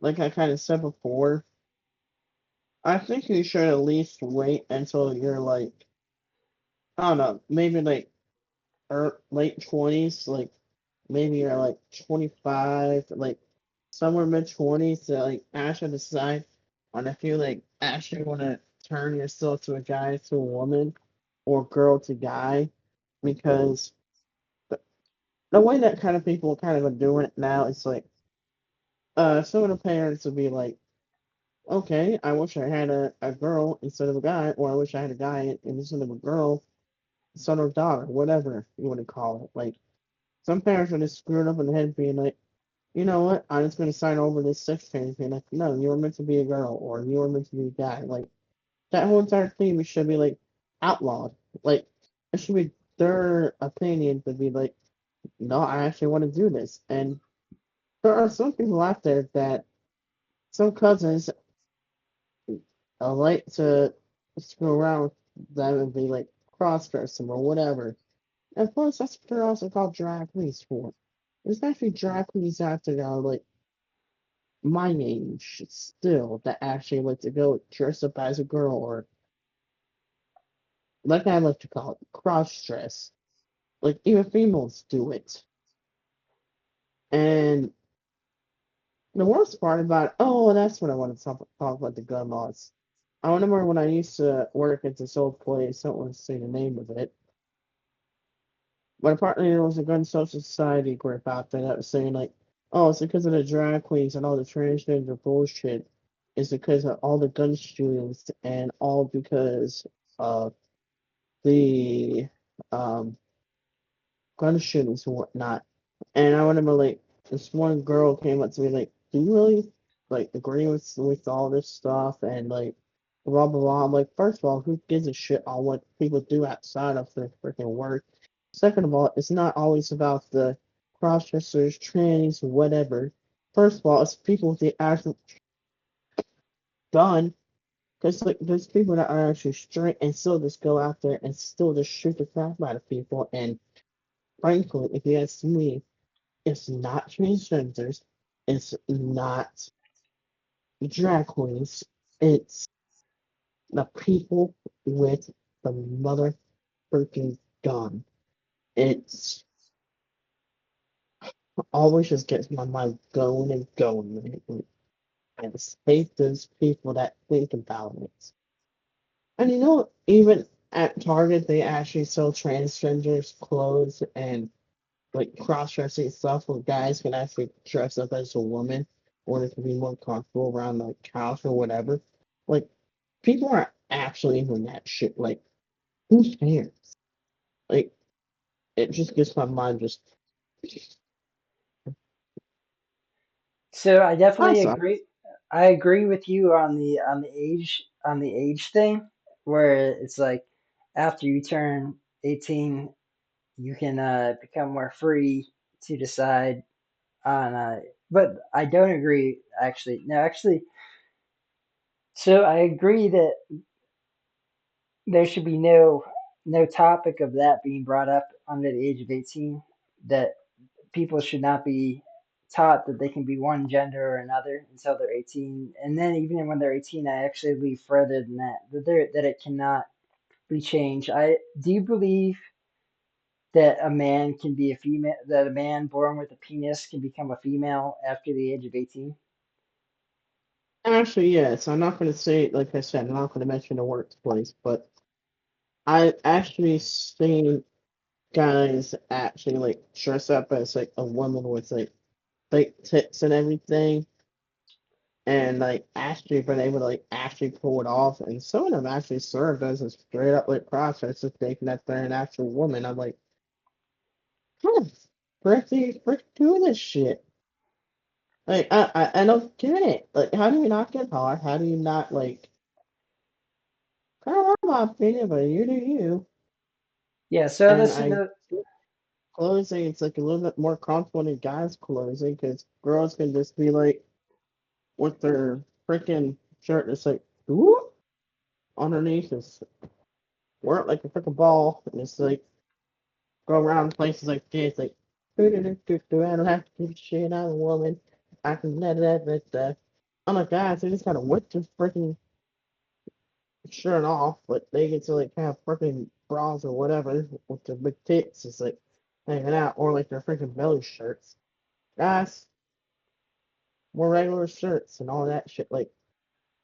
Speaker 1: like I kind of said before, I think you should at least wait until you're like, I don't know, maybe like late 20s, like maybe you're like 25, like somewhere mid 20s to like actually decide on if you like actually want to turn yourself to a guy to a woman or girl to guy, because the way that kind of people kind of are doing it now is like, some of the parents would be like, okay, I wish I had a girl instead of a guy, or I wish I had a guy instead of a girl, son or daughter, whatever you want to call it. Like, some parents are just screwed up in the head being like, you know what, I'm just going to sign over this sex change. Being like, no, you were meant to be a girl, or you were meant to be a guy. Like, that whole entire thing should be like outlawed. Like, it should be their opinion to be like, no, I actually want to do this. And there are some people out there that some cousins like to screw around with them and be like cross dress them or whatever. And plus, that's what they're also called drag queens for. There's actually drag queens out there that are like my age still that actually like to go dress up as a girl, or like I like to call it cross dress. Like, even females do it. And the worst part about, oh, that's what I want to talk about, the gun laws. I remember when I used to work at this old place, I don't want to say the name of it, but apparently there was a gun social society group out there that was saying like, oh, it's because of the drag queens and all the transgender bullshit. It's because of all the gun shootings and all because of the um gun shootings and whatnot. And I remember like this one girl came up to me like, "Do you really like agree with all this stuff?" And like blah blah blah. I'm like, first of all, who gives a shit on what people do outside of their freaking work? Second of all, it's not always about the cross dressers, trannies, whatever. First of all, it's people with the actual gun. Because like there's people that are actually straight and still just go out there and still just shoot the crap out of people. And frankly, if you ask me, it's not transgenders. It's not drag queens. It's the people with the mother freaking gun. It's always just gets my mind going and going. and hate those people that think about it. And even at Target, they actually sell transgenders clothes and like cross-dressing stuff where guys can actually dress up as a woman or they can be more comfortable around the house or whatever. Like, people are actually into that shit. Like, who cares? Like, it just gets my mind just.
Speaker 2: So I definitely
Speaker 1: That's all.
Speaker 2: agree. I agree with you on the age thing, where it's like after you turn 18, you can become more free to decide on. But I don't agree actually. No, actually, so I agree that there should be no topic of that being brought up under the age of 18. That people should not be taught that they can be one gender or another until they're 18. And then even when they're 18, I actually leave further than that, that it cannot be changed. I do you believe that a man can be a female, that a man born with a penis can become a female after the age of 18?
Speaker 1: Actually, yes. I'm not going to say, like I said, I'm not going to mention the workplace, but I actually seen guys actually like dress up as like a woman with like fake tits and everything, and like actually been able to like actually pull it off. And some of them actually served as a straight up like process of thinking that they're an actual woman. I'm like, how the frick doing this shit? Like, I don't get it. Like, how do you not get hard? How do you not like? I don't know my opinion, but you do you.
Speaker 2: Yeah, so
Speaker 1: And
Speaker 2: that's
Speaker 1: I
Speaker 2: another.
Speaker 1: closing, it's like a little bit more comfortable than guys closing because girls can just be like with their freaking shirt, it's like, ooh, underneath is work like a freaking ball, and it's like go around places like this, like, do do do do do. I don't have to give a shit. I'm a woman. I can that. I'm like, guys, they just gotta whip their freaking shirt off, but they get to like have freaking bras or whatever with their big tits, it's like hanging out, or like their freaking belly shirts. Guys, more regular shirts and all that shit. Like,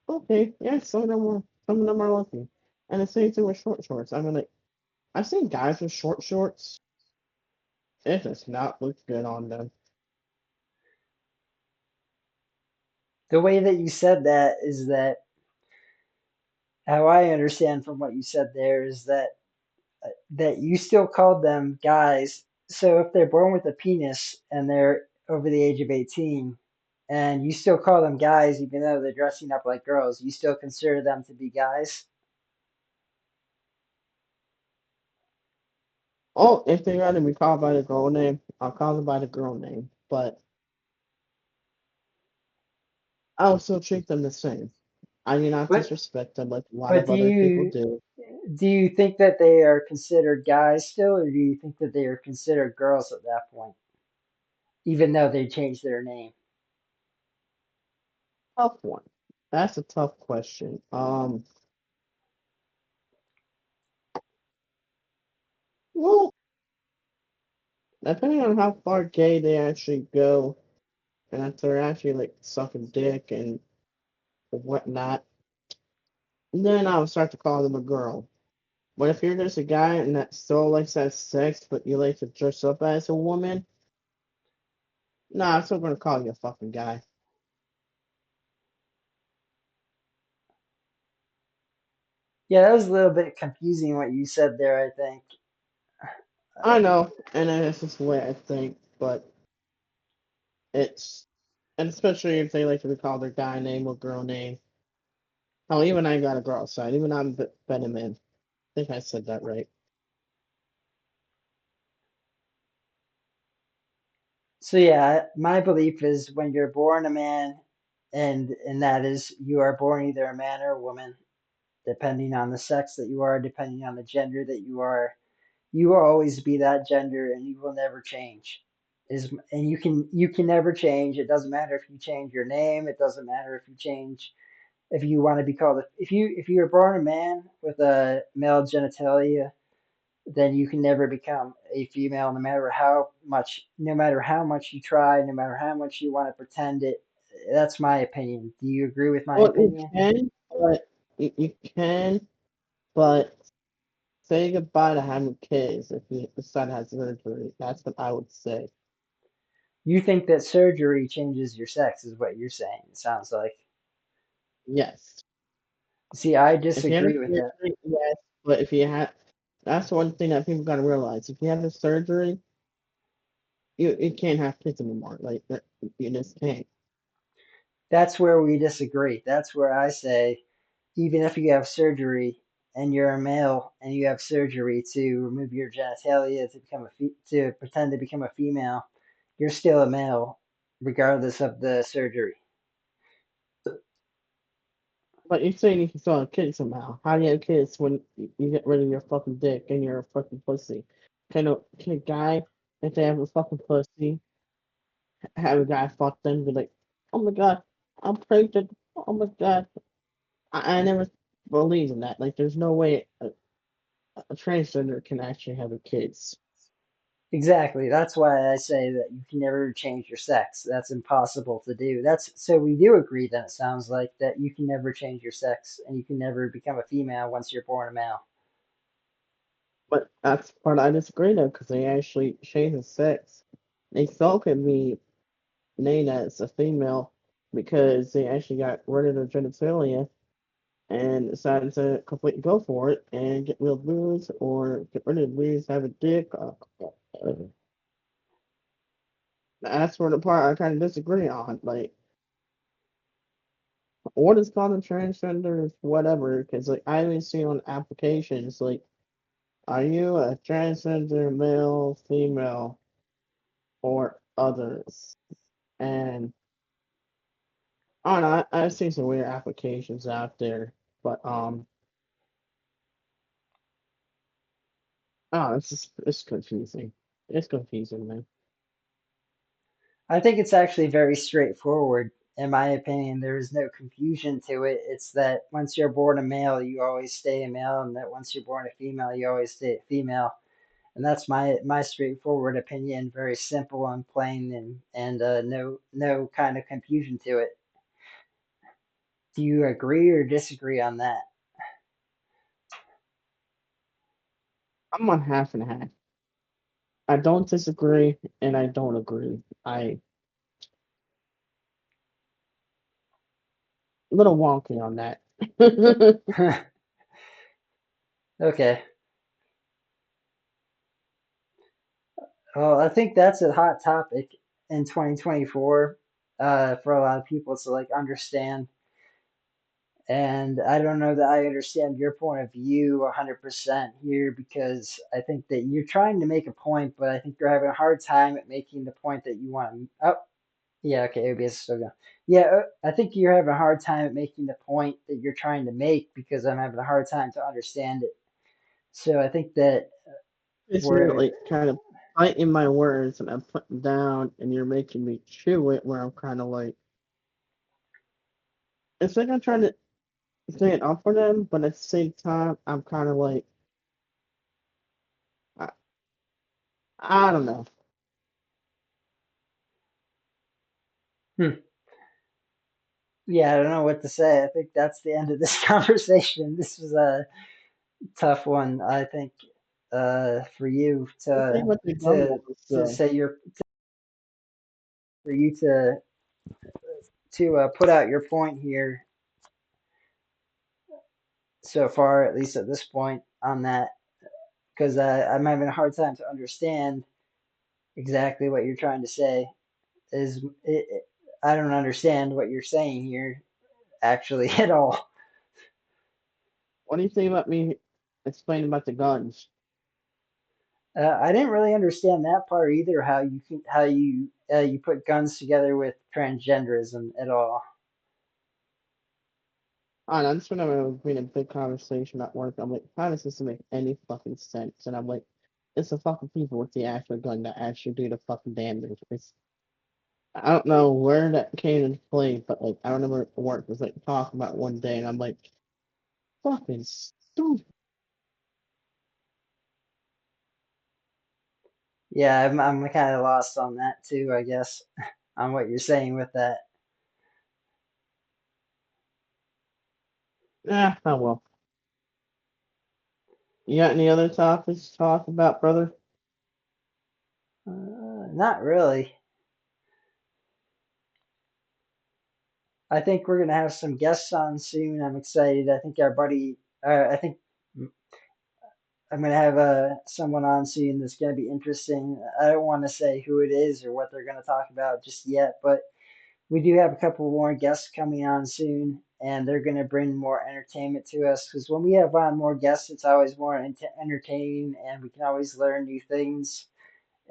Speaker 1: okay, yeah, some of them are lucky. And the same thing with short shorts. I mean, like, I've seen guys with short shorts. It does not look good on them.
Speaker 2: The way that you said that is that how I understand from what you said there is that you still called them guys. So if they're born with a penis and they're over the age of 18, and you still call them guys even though they're dressing up like girls, you still consider them to be guys.
Speaker 1: Oh, if they rather be called by the girl name, I'll call them by the girl name. But I'll still treat them the same. I do not
Speaker 2: But
Speaker 1: disrespect them like a lot
Speaker 2: but
Speaker 1: of other people do.
Speaker 2: do you think that they are considered guys still, or do you think that they are considered girls at that point, even though they changed their name?
Speaker 1: Tough one. That's a tough question. Well, depending on how far gay they actually go, and if they're actually like sucking dick and whatnot, then I'll start to call them a girl. But if you're just a guy and that still likes to have sex, but you like to dress up as a woman, nah, I'm still gonna call you a fucking guy.
Speaker 2: Yeah, that was a little bit confusing what you said there, I think.
Speaker 1: I know, and that's just the way I think, but it's, and especially if they like to be called their guy name or girl name. Oh, even I got a girl side. Even I'm been a man. I think I said that right.
Speaker 2: So yeah, my belief is when you're born a man, and that is you are born either a man or a woman, depending on the sex that you are, depending on the gender that you will always be that gender and you will never change. And you can never change. It doesn't matter if you change your name, it doesn't matter if you change if you want to be called if you were born a man with a male genitalia, then you can never become a female no matter how much you try, no matter how much you want to pretend it. That's my opinion. Do you agree with my
Speaker 1: Well,
Speaker 2: opinion?
Speaker 1: you can, but say goodbye to having kids if you decide to have surgery. That's what I would say.
Speaker 2: You think that surgery changes your sex, is what you're saying. It sounds like.
Speaker 1: Yes.
Speaker 2: See, I
Speaker 1: If you have a
Speaker 2: disagree with that.
Speaker 1: surgery, yes. But if you have, that's one thing that people gotta realize. If you have a surgery, you can't have kids anymore. Like that, you just can't.
Speaker 2: That's where we disagree. That's where I say, even if you have surgery and you're a male and you have surgery to remove your genitalia to become to pretend to become a female, you're still a male, regardless of the surgery.
Speaker 1: But you're saying you can still have kids somehow. How do you have kids when you get rid of your fucking dick and you're a fucking pussy? Can a guy, if they have a fucking pussy, have a guy fuck them and be like, oh my god, I'm pregnant. Oh my god. I never believe in that. Like, there's no way a transgender can actually have a kids.
Speaker 2: Exactly. That's why I say that you can never change your sex. That's impossible to do. That's so we do agree then it sounds like that you can never change your sex and you can never become a female once you're born a male.
Speaker 1: But that's the part I disagree though, because they actually change the sex. They still can be named as a female because they actually got rid of their genitalia and decided to completely go for it and get rid of boobs or get rid of boobs, have a dick. That's where the part I kind of disagree on. Like, what is called a transgender is whatever, because like I even see on applications like, are you a transgender male, female, or others? And I don't know, I've seen some weird applications out there, but oh, it's confusing. It's confusing, man.
Speaker 2: I think it's actually very straightforward. In my opinion, there is no confusion to it. It's that once you're born a male, you always stay a male, and that once you're born a female, you always stay a female. And that's my straightforward opinion. Very simple and plain, and no kind of confusion to it. Do you agree or disagree on that?
Speaker 1: I'm on half and half. I don't disagree and I don't agree. I a little wonky on that.
Speaker 2: Okay. Well, I think that's a hot topic in 2024 for a lot of people to like understand. And I don't know that I understand your point of view 100% here because I think that you're trying to make a point, but I think you're having a hard time at making the point that you want to. Oh, yeah, okay, OBS is still going. Yeah, I think you're having a hard time at making the point that you're trying to make because I'm having a hard time to understand it. So I think that
Speaker 1: It's
Speaker 2: we're,
Speaker 1: really kind of biting my words and I'm putting down and you're making me chew it where I'm kind of like, it's like I'm trying to stand up for them, but at the same time, I'm kind of like, I, I don't know.
Speaker 2: hmm, yeah, I don't know what to say. I think that's the end of this conversation. This was a tough one, I think, for you
Speaker 1: The thing with the gun
Speaker 2: to
Speaker 1: wars,
Speaker 2: to
Speaker 1: though,
Speaker 2: say your for you to put out your point here so far, at least at this point on that, because I'm having a hard time to understand exactly what you're trying to say. I don't understand what you're saying here actually at all.
Speaker 1: what do you think about me explaining about the guns?
Speaker 2: I didn't really understand that part either. How you put guns together with transgenderism at all.
Speaker 1: I don't know, this whenever was being a big conversation at work, I'm like, how does this make any fucking sense? And I'm like, it's the fucking people with the actual gun that actually do the fucking damage. I don't know where that came into play, but like I remember work was like talking about one day, and I'm like, fucking stupid.
Speaker 2: Yeah, I'm kind of lost on that too, I guess, on what you're saying with that.
Speaker 1: Oh well. You got any other topics to talk about, brother?
Speaker 2: Not really. I think we're gonna have some guests on soon. I'm excited. I think our buddy. I think I'm gonna have someone on soon that's gonna be interesting. I don't want to say who it is or what they're gonna talk about just yet, but we do have a couple more guests coming on soon, and they're gonna bring more entertainment to us. Because when we have on more guests, it's always more entertaining, and we can always learn new things,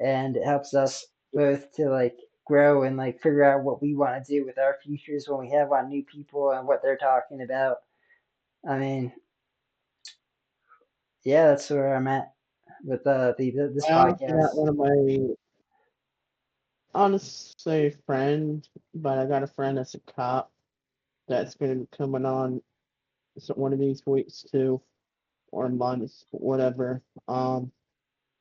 Speaker 2: and it helps us both to like grow and like figure out what we want to do with our futures when we have on new people and what they're talking about. I mean, yeah, that's where I'm at with this
Speaker 1: I also got
Speaker 2: podcast.
Speaker 1: one of my, I want to say friend, but I got a friend that's a cop that's going to be coming on one of these weeks too, or months, whatever.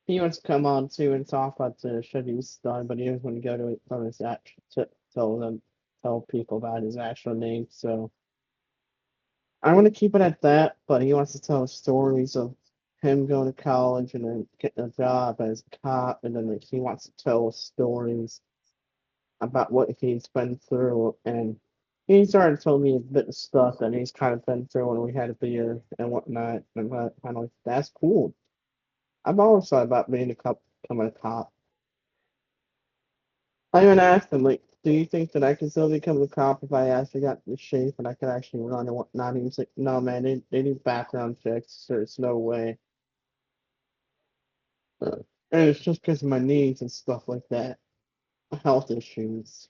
Speaker 1: He wants to come on too and talk about the shit he's done, but he doesn't want to go to it from his actual to tell people about his actual name. So I want to keep it at that. But he wants to tell stories of him going to college and then getting a job as a cop, and then like, he wants to tell stories about what he's been through. And he started telling me a bit of stuff that he's kind of been through when we had a beer and whatnot. And I'm kind of like, that's cool. I've always thought about being a cop, becoming a cop. I even asked him, like, do you think that I can still become a cop if I actually got the shape and I could actually run and whatnot? He was like, no, man, they do background checks, so there's no way. And it's just because of my needs and stuff like that, health issues,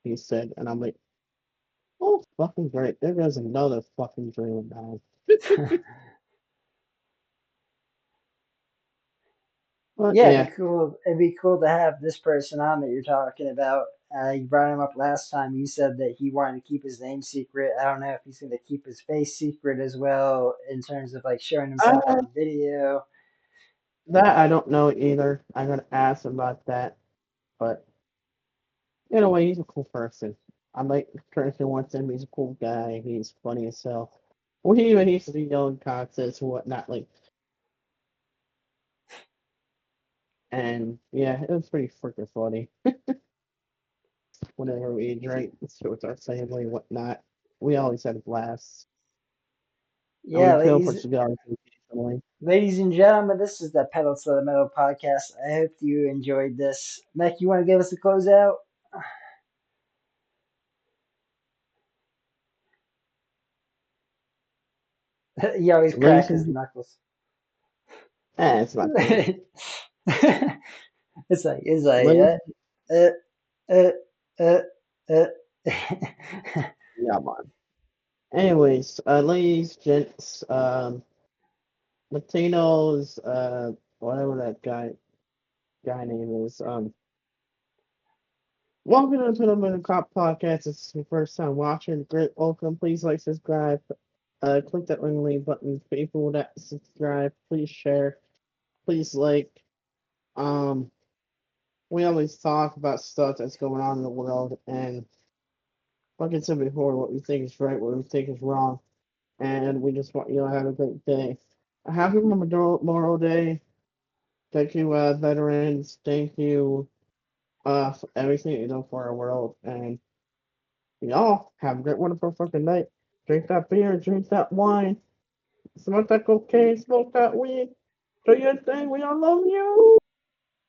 Speaker 1: he said. And I'm like, oh, fucking great. There goes another fucking dream of mine. But
Speaker 2: Yeah, it'd
Speaker 1: yeah,
Speaker 2: be cool. It'd be cool to have this person on that you're talking about. You brought him up last time. You said that he wanted to keep his name secret. I don't know if he's going to keep his face secret as well in terms of like showing himself
Speaker 1: uh,
Speaker 2: on video.
Speaker 1: that I don't know either. I'm gonna ask him about that. But in a way, he's a cool person. I like the person wants him. He's a cool guy. He's funny as hell. Well, he even used to be yelling contests and whatnot. Like, and yeah, it was pretty freaking funny. Whenever we drank with our family and whatnot, we always had a blast. And
Speaker 2: Yeah,
Speaker 1: we kill for cigars occasionally.
Speaker 2: ladies and gentlemen, this is the Pedal to the Metal podcast. I hope you enjoyed this. Meck, you want to give us a closeout? He always
Speaker 1: Ladies
Speaker 2: cracked his
Speaker 1: and
Speaker 2: knuckles.
Speaker 1: it's not funny.
Speaker 2: it's like
Speaker 1: Ladies,
Speaker 2: uh, uh, uh, uh.
Speaker 1: yeah, man. Anyways, ladies, gents, Latinos, whatever that guy name is, welcome to the Phenomenal Cop Podcast. This is your first time watching. Great welcome. Please like, subscribe. Click that ring link button. People that subscribe, please share. Please like. Um, we always talk about stuff that's going on in the world, and like I said before, what we think is right, what we think is wrong, and we just want you to have a great day. A happy Memorial Day. Thank you, veterans. Thank you, for everything you do for our world, and y'all have a great, wonderful fucking night. Drink that beer, drink that wine, smoke that cocaine, smoke that weed. Do your thing. We all love you.